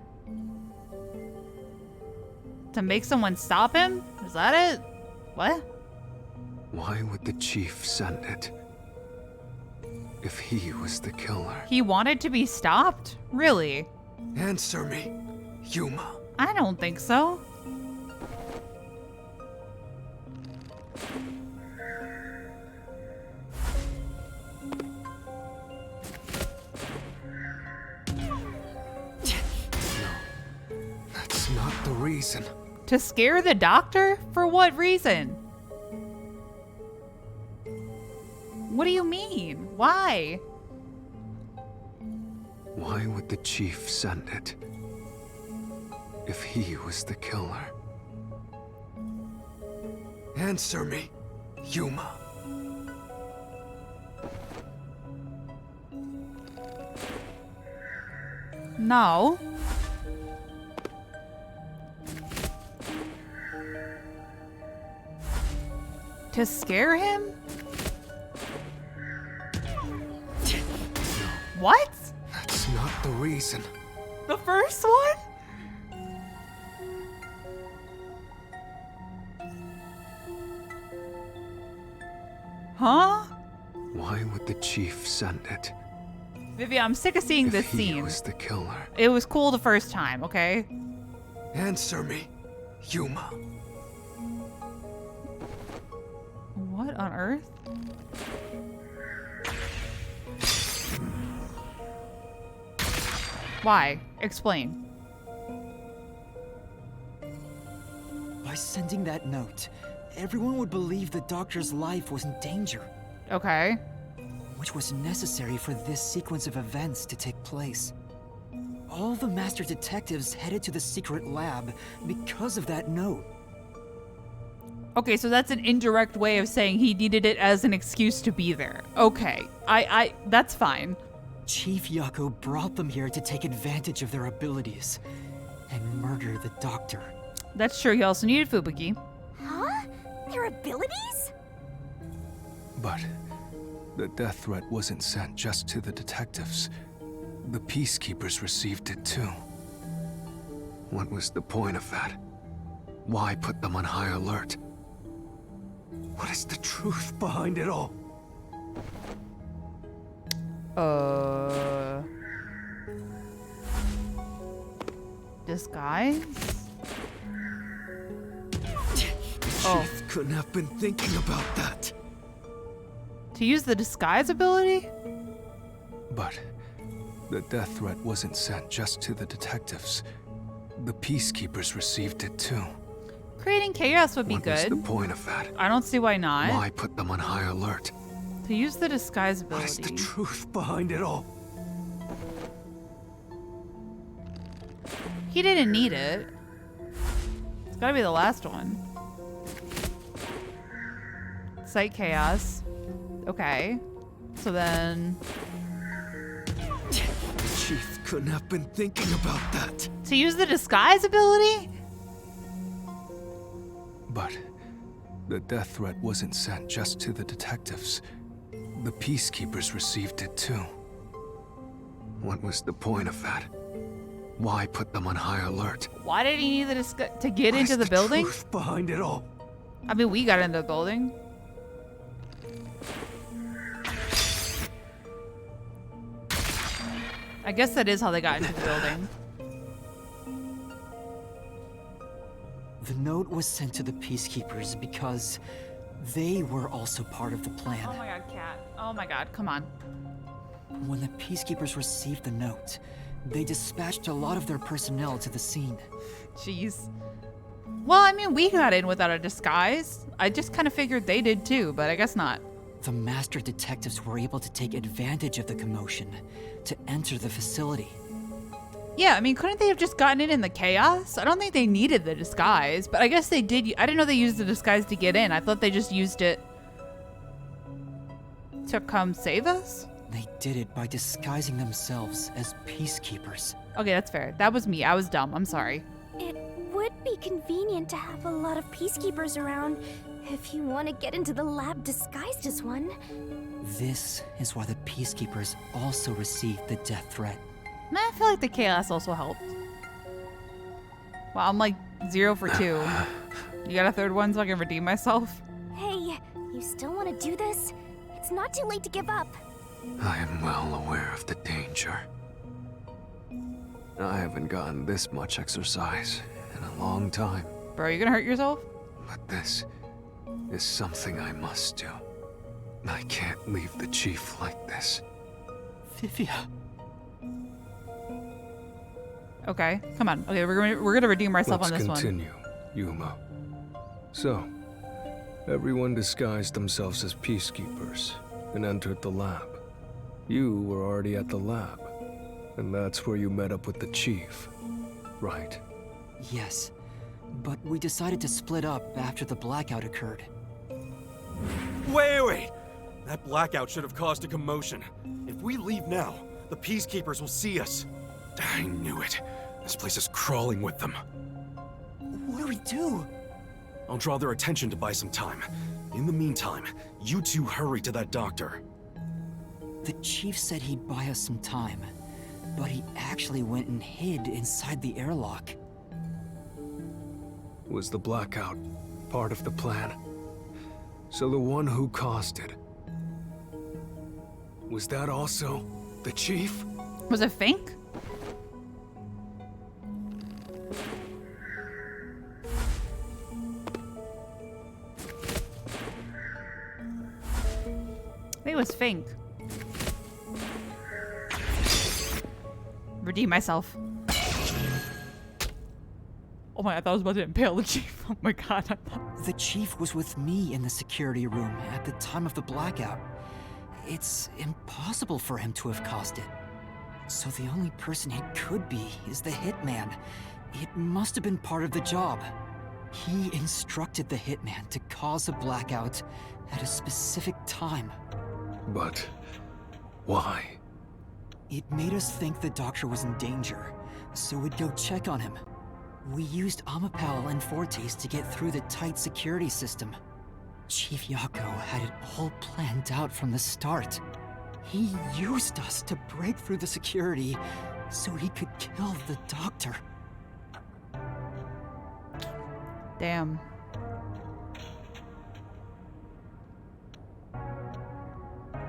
To make someone stop him? Is that it? What? Why would the chief send it? If he was the killer. He wanted to be stopped? Really? Answer me, Yuma. I don't think so. That's not the reason. To scare the doctor? For what reason? What do you mean? Why? Why would the chief send it? If he was the killer. Answer me, Yuma. No. To scare him? What? That's not the reason. The first one? Huh? Why would the chief send it? Vivian, I'm sick of seeing If this he scene. was the killer. It was cool the first time, okay? Answer me, Yuma. What on earth? Why? Explain. By sending that note, everyone would believe the doctor's life was in danger, Okay. which was necessary for this sequence of events to take place. All the master detectives headed to the secret lab because of that note. Okay, so that's an indirect way of saying he needed it as an excuse to be there. Okay. That's fine. Chief Yako brought them here to take advantage of their abilities and murder the doctor. That's true. He also needed Fubuki. Huh? Their abilities? But the death threat wasn't sent just to the detectives. The peacekeepers received it too. What was the point of that? Why put them on high alert? What is the truth behind it all? Disguise? Chief couldn't have been thinking about that. To use the disguise ability? But the death threat wasn't sent just to the detectives. The peacekeepers received it too. Creating chaos would be What was good. the point of that? I don't see why not. Why put them on high alert? To use the disguise What is ability. the truth behind it all? He didn't need it. It's gotta be the last one. Site chaos. Okay. So then... Chief couldn't have been thinking about that. To use the disguise ability? But the death threat wasn't sent just to the detectives. The peacekeepers received it too. What was the point of that? Why put them on high alert? Why did he need the disguise to get What into is the building? Truth behind it all. I mean, we got into the building. I guess that is how they got into the building. The note was sent to the peacekeepers because they were also part of the plan. Oh my god, Cat. Oh my god, come on. When the Peacekeepers received the note, they dispatched a lot of their personnel to the scene. Jeez. Well, I mean, we got in without a disguise. I just kind of figured they did too, but I guess not. The master detectives were able to take advantage of the commotion to enter the facility. Yeah, I mean, couldn't they have just gotten in the chaos? I don't think they needed the disguise, but I guess they did. I didn't know they used the disguise to get in. I thought they just used it to come save us. They did it by disguising themselves as peacekeepers. Okay, that's fair. That was me. I was dumb. I'm sorry. It would be convenient to have a lot of peacekeepers around if you want to get into the lab disguised as one. This is why the peacekeepers also received the death threat. I feel like the chaos also helped. Wow, I'm like 0 for 2. You got a third one so I can redeem myself? Hey, you still want to do this? It's not too late to give up. I am well aware of the danger. I haven't gotten this much exercise in a long time. Bro, you gonna hurt yourself? But this is something I must do. I can't leave the chief like this. Vivia. Okay, come on. Okay, we're gonna redeem ourselves on this Let's one. continue, Yuma. So, everyone disguised themselves as peacekeepers and entered the lab. You were already at the lab, and that's where you met up with the chief, right? Yes, but we decided to split up after the blackout occurred. Wait! That blackout should have caused a commotion. If we leave now, the Peacekeepers will see us. I knew it. This place is crawling with them. What do we do? I'll draw their attention to buy some time. In the meantime, you two hurry to that doctor. The chief said he'd buy us some time, but he actually went and hid inside the airlock. Was the blackout part of the plan? So the one who caused it, was that also the chief? Was it Fink? I think it was Fink. Redeem myself. Oh my, I thought I was about to impale the chief. Oh my god, I thought... The chief was with me in the security room at the time of the blackout. It's impossible for him to have caused it. So the only person it could be is the hitman. It must have been part of the job. He instructed the hitman to cause a blackout at a specific time. But why? It made us think the doctor was in danger, so we'd go check on him. We used Amapal and Fortes to get through the tight security system. Chief Yako had it all planned out from the start. He used us to break through the security so he could kill the doctor. Damn.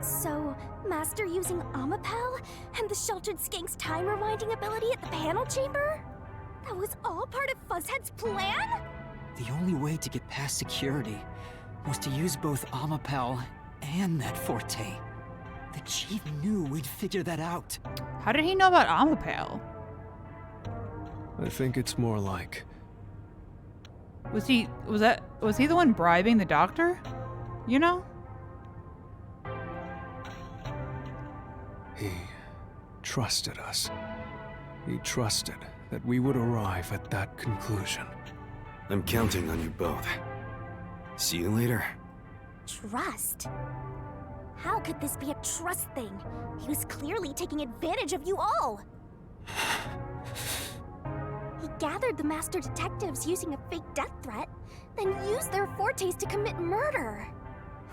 So, Master using Amapal and the Sheltered Skank's time rewinding ability at the panel chamber? That was all part of Fuzzhead's plan? The only way to get past security was to use both Amapal and that Forte. The chief knew we'd figure that out. How did he know about Amapal? I think it's more like Was he the one bribing the doctor? You know? he trusted us. He trusted that we would arrive at that conclusion. I'm counting on you both. See you later. Trust? How could this be a trust thing? He was clearly taking advantage of you all. He gathered the master detectives using a fake death threat, then used their Fortes to commit murder.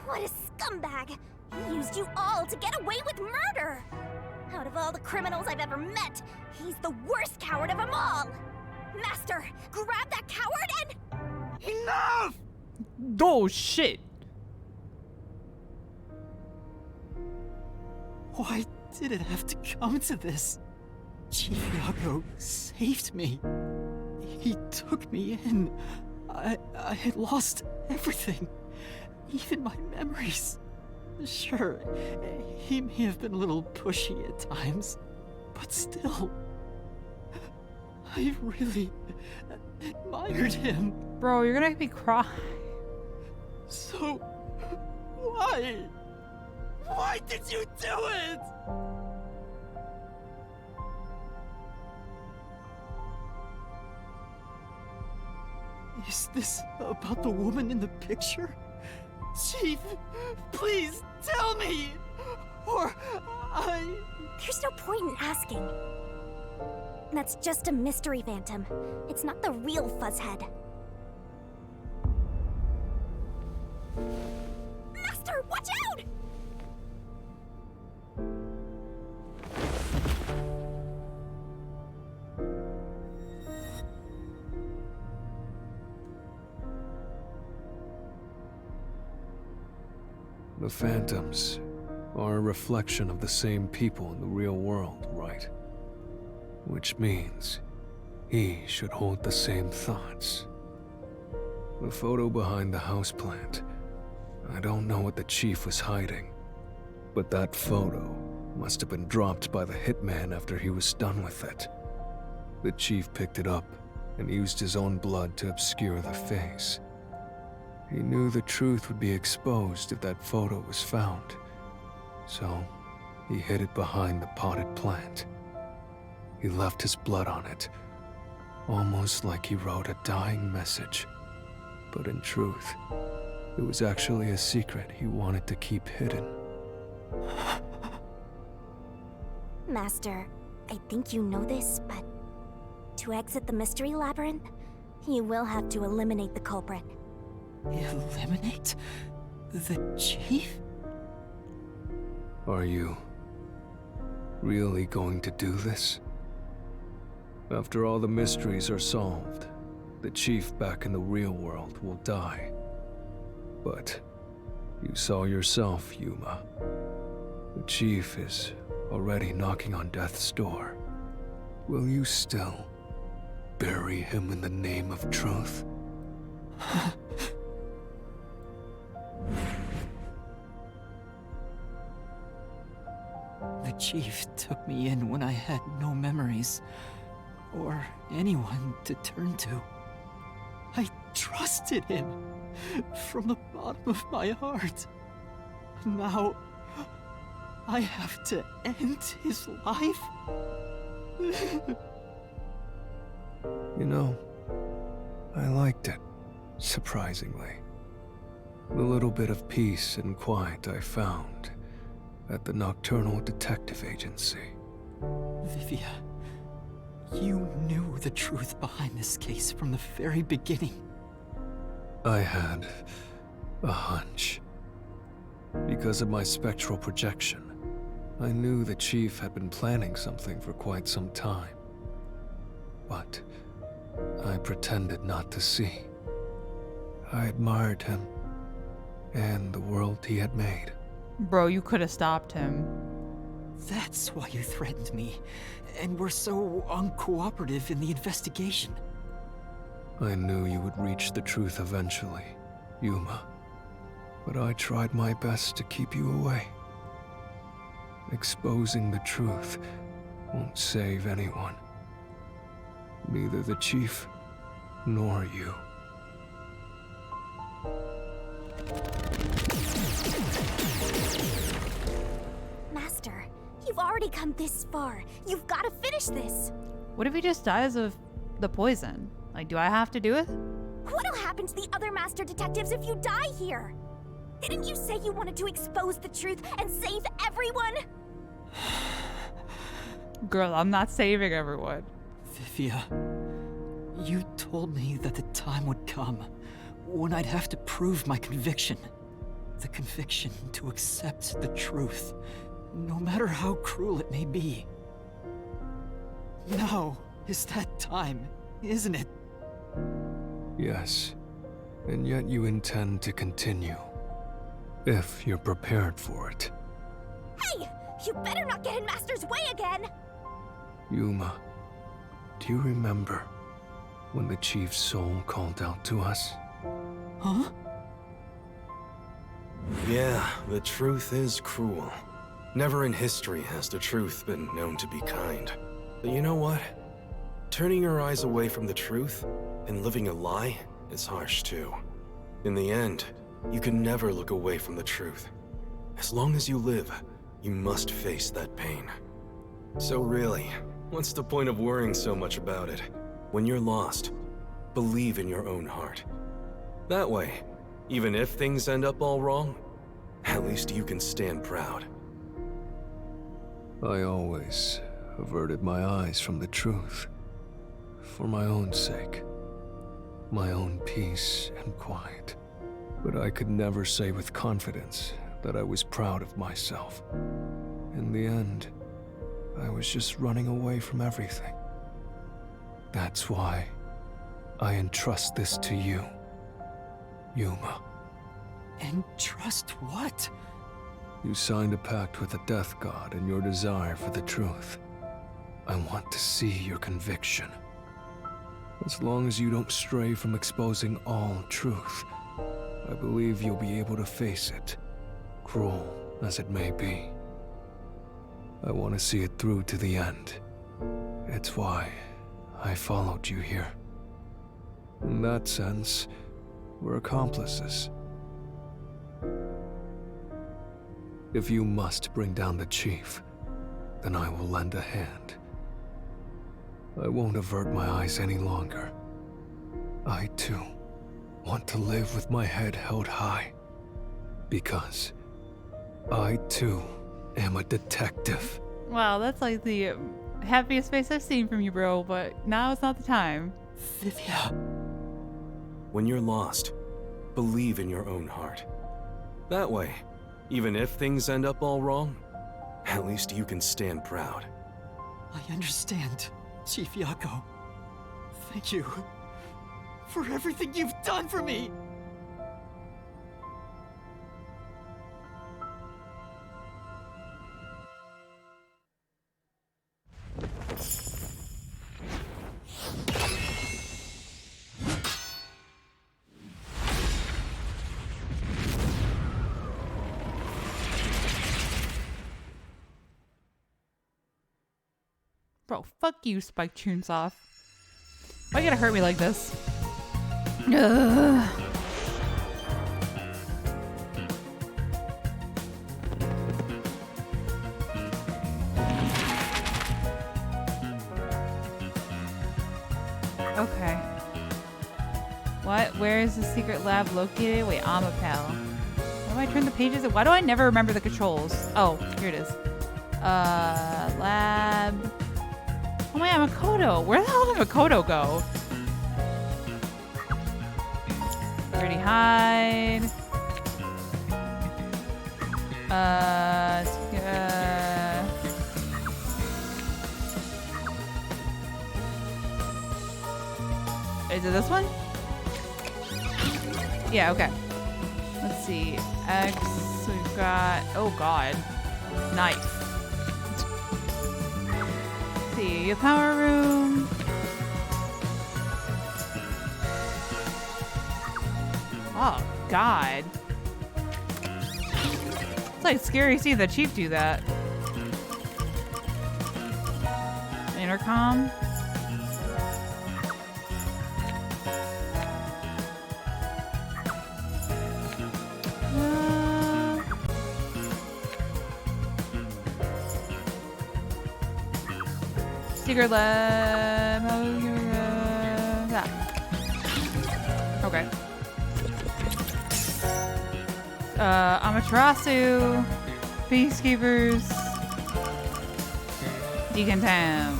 What a scumbag! He used you all to get away with murder! Out of all the criminals I've ever met, he's the worst coward of them all! Master, grab that coward and... Enough! Oh shit! Why did it have to come to this? Chief Yako saved me. He took me in. I had lost everything, even my memories. Sure, he may have been a little pushy at times, but still, I really admired him. Bro, you're gonna make me cry. So, why? Why did you do it? Is this about the woman in the picture? Chief, please tell me! Or There's no point in asking. That's just a mystery phantom. It's not the real Fuzzhead. Master, watch out! The phantoms are a reflection of the same people in the real world, right? Which means he should hold the same thoughts. The photo behind the houseplant. I don't know what the chief was hiding, but that photo must have been dropped by the hitman after he was done with it. The chief picked it up and used his own blood to obscure the face. He knew the truth would be exposed if that photo was found, so he hid it behind the potted plant. He left his blood on it, almost like he wrote a dying message. But in truth, it was actually a secret he wanted to keep hidden. Master, I think you know this, but to exit the mystery labyrinth, you will have to eliminate the culprit. eliminate the chief? Are you really going to do this? After all the mysteries are solved, the chief back in the real world will die. But you saw yourself, Yuma. The chief is already knocking on death's door. Will you still bury him in the name of truth? The chief took me in when I had no memories, or anyone to turn to. I trusted him from the bottom of my heart. Now, I have to end his life? You know, I liked it, surprisingly. The little bit of peace and quiet I found at the Nocturnal Detective Agency. Vivia, you knew the truth behind this case from the very beginning. I had a hunch. Because of my spectral projection, I knew the chief had been planning something for quite some time. But I pretended not to see. I admired him and the world he had made. Bro, you could have stopped him. That's why you threatened me, and were so uncooperative in the investigation. I knew you would reach the truth eventually, Yuma. But I tried my best to keep you away. Exposing the truth won't save anyone. Neither the chief nor you. Master, you've already come this far. You've got to finish this. What if he just dies of the poison? Like, do I have to do it? What'll happen to the other master detectives if you die here? Didn't you say you wanted to expose the truth and save everyone? Girl, I'm not saving everyone. Vivia, you told me that the time would come when I'd have to prove my conviction. The conviction to accept the truth, no matter how cruel it may be. Now is that time, isn't it? Yes, and yet you intend to continue. If you're prepared for it. Hey! You better not get in Master's way again! Yuma, do you remember when the chief's soul called out to us? Huh? Yeah, the truth is cruel. Never in history has the truth been known to be kind. But you know what? Turning your eyes away from the truth and living a lie is harsh too. In the end, you can never look away from the truth. As long as you live, you must face that pain. So really, what's the point of worrying so much about it? When you're lost, believe in your own heart. That way, even if things end up all wrong, at least you can stand proud. I always averted my eyes from the truth. For my own sake. My own peace and quiet. But I could never say with confidence that I was proud of myself. In the end, I was just running away from everything. That's why I entrust this to you, Yuma. Entrust what? You signed a pact with the Death God in your desire for the truth. I want to see your conviction. As long as you don't stray from exposing all truth, I believe you'll be able to face it, cruel as it may be. I want to see it through to the end. It's why I followed you here. In that sense, we're accomplices. If you must bring down the chief, then I will lend a hand. I won't avert my eyes any longer. I, too, want to live with my head held high. Because I, too, am a detective. Wow, that's like the happiest face I've seen from you, bro, but now it's not the time. Vivia. When you're lost, believe in your own heart. That way, even if things end up all wrong, at least you can stand proud. I understand, Chief Yako. Thank you for everything you've done for me. Bro, fuck you, Spike Chunsoft. Why you gotta hurt me like this? Ugh. Okay. What? Where is the secret lab located? Wait, Amapel. How do I turn the pages? Why do I never remember the controls? Oh, here it is. Lab. Oh my God, Makoto. Where the hell did Makoto go? Already hide. Is it this one? Yeah, okay. Let's see. X, we've got, oh God. Knife. Let's see, power room. Oh God. It's like scary to see the chief do that. Intercom. Secret lab. That. Okay. Amaterasu. Peacekeepers. Decontam.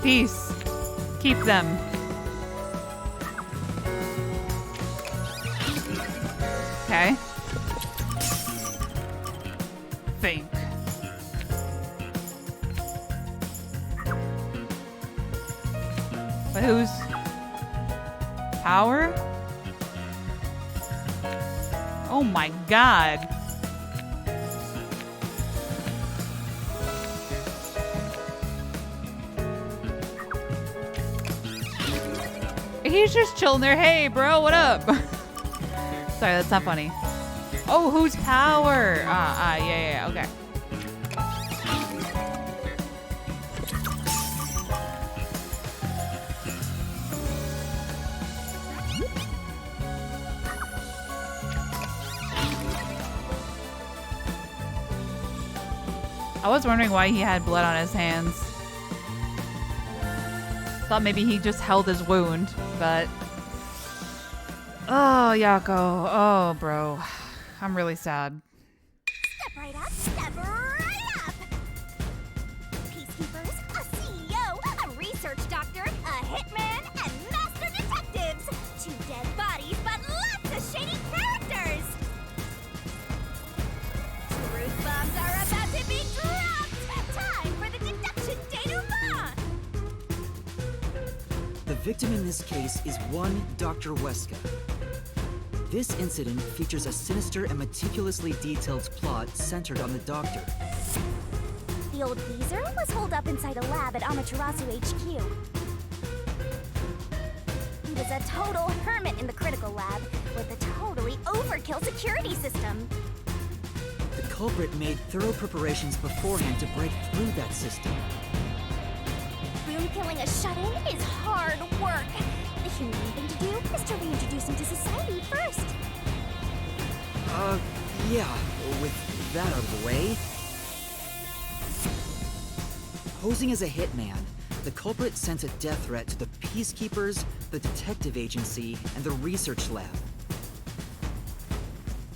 Peace. Keep them. Okay. Think. But who's power? Oh my God. he's just chilling there. Hey, bro, what up? Sorry, that's not funny. Oh, whose power? Yeah, okay. I was wondering why he had blood on his hands. Thought maybe he just held his wound, but... Oh, Yako. Oh, bro. I'm really sad. Step right up, step right up! Peacekeepers, a CEO, a research doctor, a hitman, and master detectives! 2 dead bodies, but lots of shady characters! Truth bombs are about to be dropped! Time for the deduction denouement! The victim in this case is one Dr. Weska. This incident features a sinister and meticulously detailed plot centered on the doctor. The old geezer was holed up inside a lab at Amaterasu HQ. He was a total hermit in the critical lab with a totally overkill security system. The culprit made thorough preparations beforehand to break through that system. Boom killing a shut-in is hard work. The humane thing to do is to reintroduce him to society first. Yeah, with that out of the way. Posing as a hitman, the culprit sent a death threat to the Peacekeepers, the detective agency, and the research lab.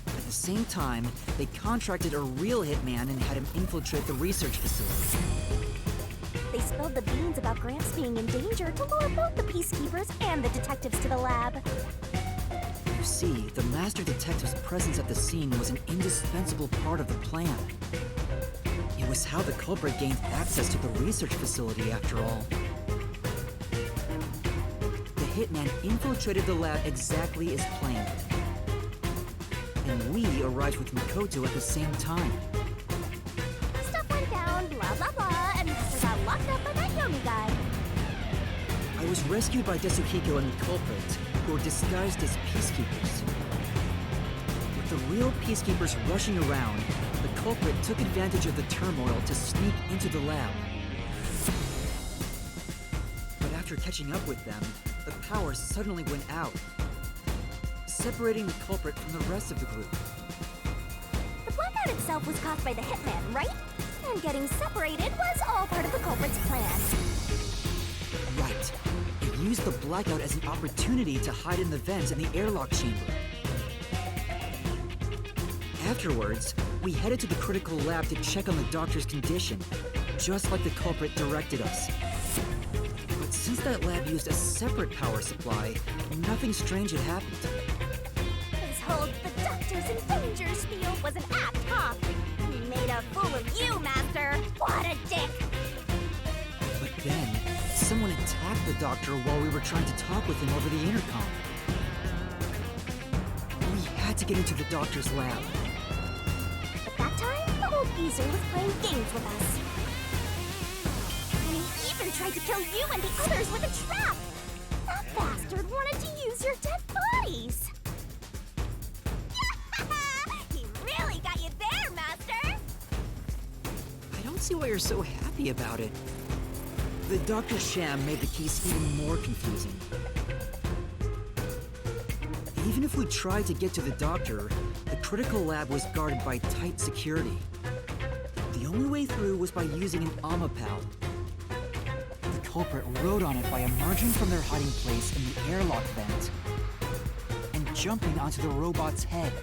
At the same time, they contracted a real hitman and had him infiltrate the research facility. They spilled the beans about Gramps being in danger to lure both the Peacekeepers and the detectives to the lab. You see, the Master Detective's presence at the scene was an indispensable part of the plan. It was how the culprit gained access to the research facility, after all. The hitman infiltrated the lab exactly as planned. And we arrived with Mikoto at the same time. Stuff went down, blah blah blah, and Master got locked up by that Yomi guy. I was rescued by Desuhiko and the culprit, who were disguised as peacekeepers. With the real peacekeepers rushing around, the culprit took advantage of the turmoil to sneak into the lab. But after catching up with them, the power suddenly went out, separating the culprit from the rest of the group. The blackout itself was caused by the hitman, right? And getting separated was all part of the culprit's plan. Right. It used the blackout as an opportunity to hide in the vents in the airlock chamber. Afterwards, we headed to the critical lab to check on the doctor's condition, just like the culprit directed us. But since that lab used a separate power supply, nothing strange had happened. His whole "the doctor's in danger" spiel was an act, huh? He made a fool of you, Master. What a dick! But then, someone attacked the doctor while we were trying to talk with him over the intercom. We had to get into the doctor's lab. But that time, the old geezer was playing games with us. And he even tried to kill you and the others with a trap! That bastard wanted to use your dead bodies! He really got you there, Master! I don't see why you're so happy about it. The doctor's sham made the case even more confusing. Even if we tried to get to the doctor, the critical lab was guarded by tight security. The only way through was by using an Amapal. The culprit rode on it by emerging from their hiding place in the airlock vent and jumping onto the robot's head.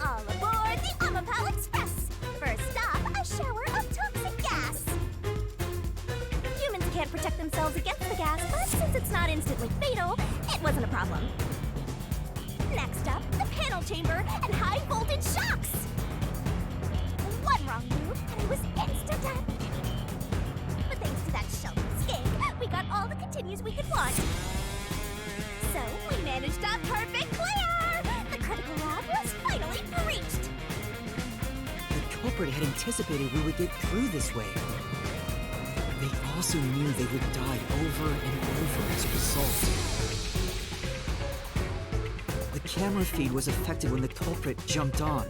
All aboard the Amapal Express! First stop, a shower of toxic gas! Humans can't protect themselves against the gas, but since it's not instantly fatal, it wasn't a problem. Next up, the panel chamber and high-voltage shocks! One wrong move, and it was instant death! But thanks to that Sheldon skink, we got all the continues we could want. So, we managed a perfect clear! The critical lab was finally breached! The culprit had anticipated we would get through this way. They also knew they would die over and over as a result. camera feed was affected when the culprit jumped on.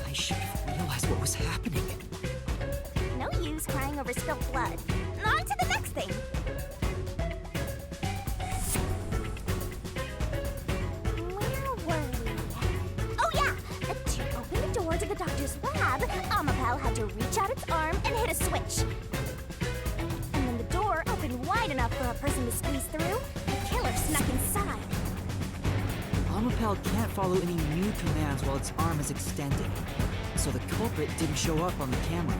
I should have realized what was happening. No use crying over spilled blood. On to the next thing. Where were we? Oh yeah! To open the door to the doctor's lab, Amapel had to reach out its arm and hit a switch. And when the door opened wide enough for a person to squeeze through, the killer snuck inside. Amapel can't follow any new commands while its arm is extended, so the culprit didn't show up on the camera.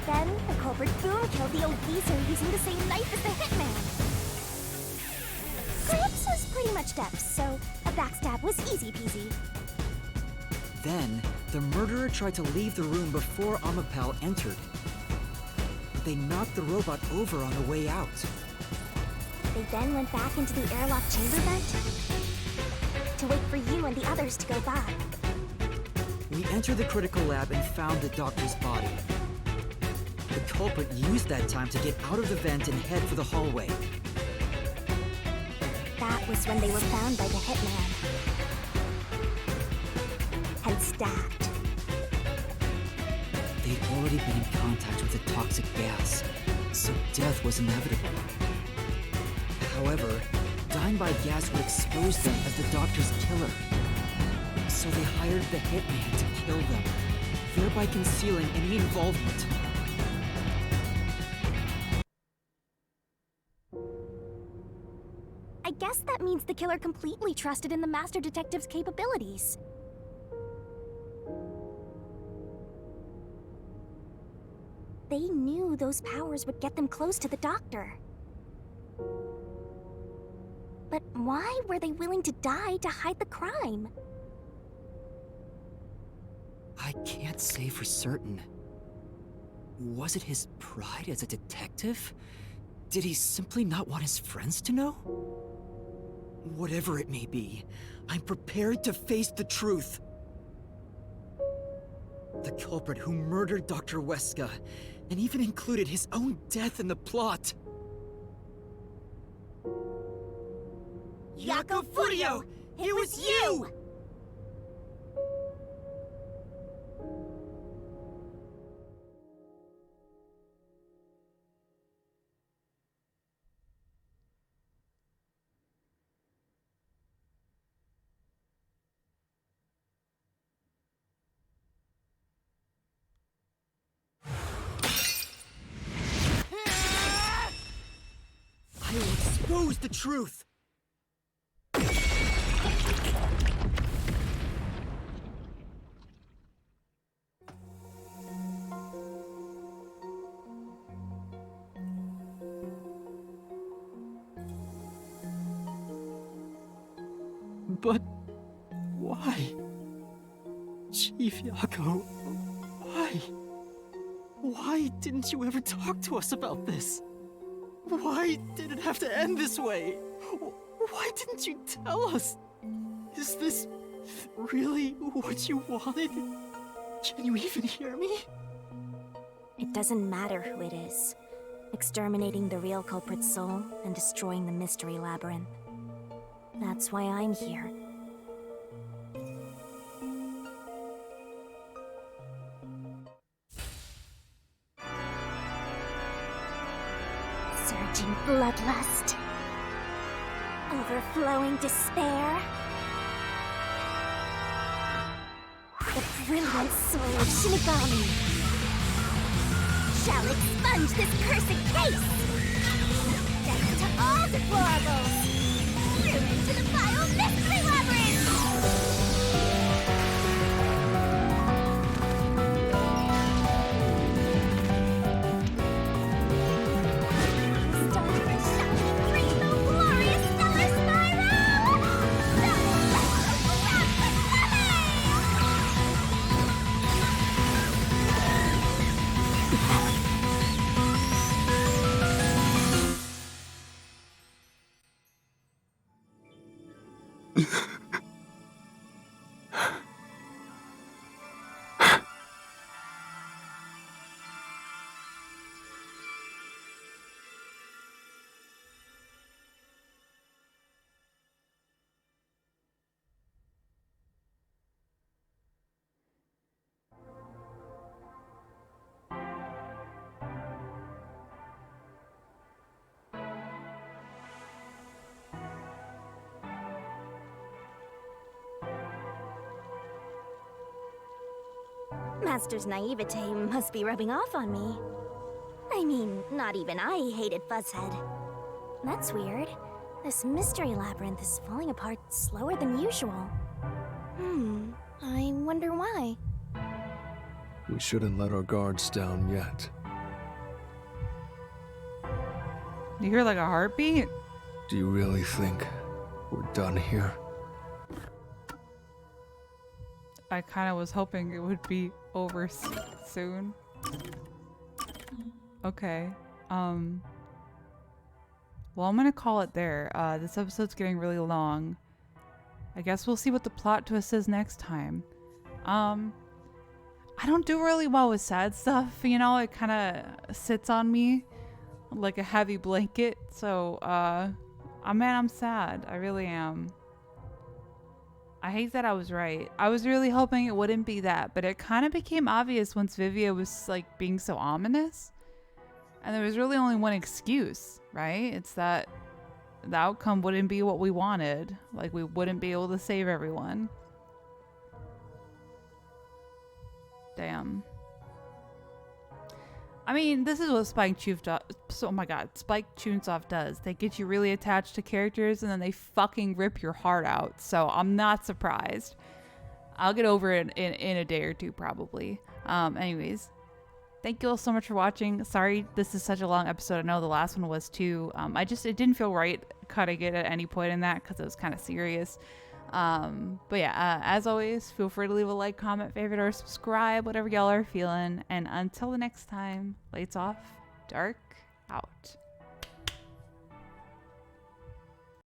Then, the culprit boom killed the old geezer using the same knife as the hitman. Gramps was pretty much deaf, so a backstab was easy peasy. Then, the murderer tried to leave the room before Amapel entered. They knocked the robot over on the way out. They then went back into the airlock chamber vent to wait for you and the others to go by. We entered the critical lab and found the doctor's body. The culprit used that time to get out of the vent and head for the hallway. That was when they were found by the hitman. And stabbed. They'd already been in contact with the toxic gas, so death was inevitable. However, dying by gas would expose them as the doctor's killer. So they hired the hitman to kill them, thereby concealing any involvement. I guess that means the killer completely trusted in the Master Detective's capabilities. They knew those powers would get them close to the doctor. But why were they willing to die to hide the crime? I can't say for certain. Was it his pride as a detective? Did he simply not want his friends to know? Whatever it may be, I'm prepared to face the truth. The culprit who murdered Dr. Weska, and even included his own death in the plot. Jaco Furio! It was you! I will expose the truth! But why? Chief Jaco, why? Why didn't you ever talk to us about this? Why did it have to end this way? Why didn't you tell us? Is this really what you wanted? Can you even hear me? It doesn't matter who it is. Exterminating the real culprit's soul and destroying the mystery labyrinth. That's why I'm here. Surging bloodlust. Overflowing despair. The brilliant soul of Shinigami shall expunge this cursed case! Death to all deplorables! Ruin to the vile mystery labyrinth! Start the shining rainbow glorious stellar spiral! Master's naivete must be rubbing off on me. I mean, not even I hated Fuzzhead. That's weird. This mystery labyrinth is falling apart slower than usual. I wonder why. We shouldn't let our guards down yet. You hear like a heartbeat? Do you really think we're done here? I kind of was hoping it would be over soon. Okay. Well, I'm gonna call it there. This episode's getting really long. I guess we'll see what the plot twist is next time. I don't do really well with sad stuff, you know? It kind of sits on me like a heavy blanket. So, man, I'm sad. I really am. I hate that I was right. I was really hoping it wouldn't be that, but it kind of became obvious once Vivia was like being so ominous. And there was really only one excuse, right? It's that the outcome wouldn't be what we wanted. Like, we wouldn't be able to save everyone. Damn. I mean, this is what Spike Chunsoft does. They get you really attached to characters and then they fucking rip your heart out. So I'm not surprised. I'll get over it in a day or two probably. Anyways, thank you all so much for watching. Sorry this is such a long episode. I know the last one was too. It didn't feel right cutting it at any point in that because it was kind of serious. But yeah, as always, feel free to leave a like, comment, favorite, or subscribe, whatever y'all are feeling. And until the next time, lights off, dark out.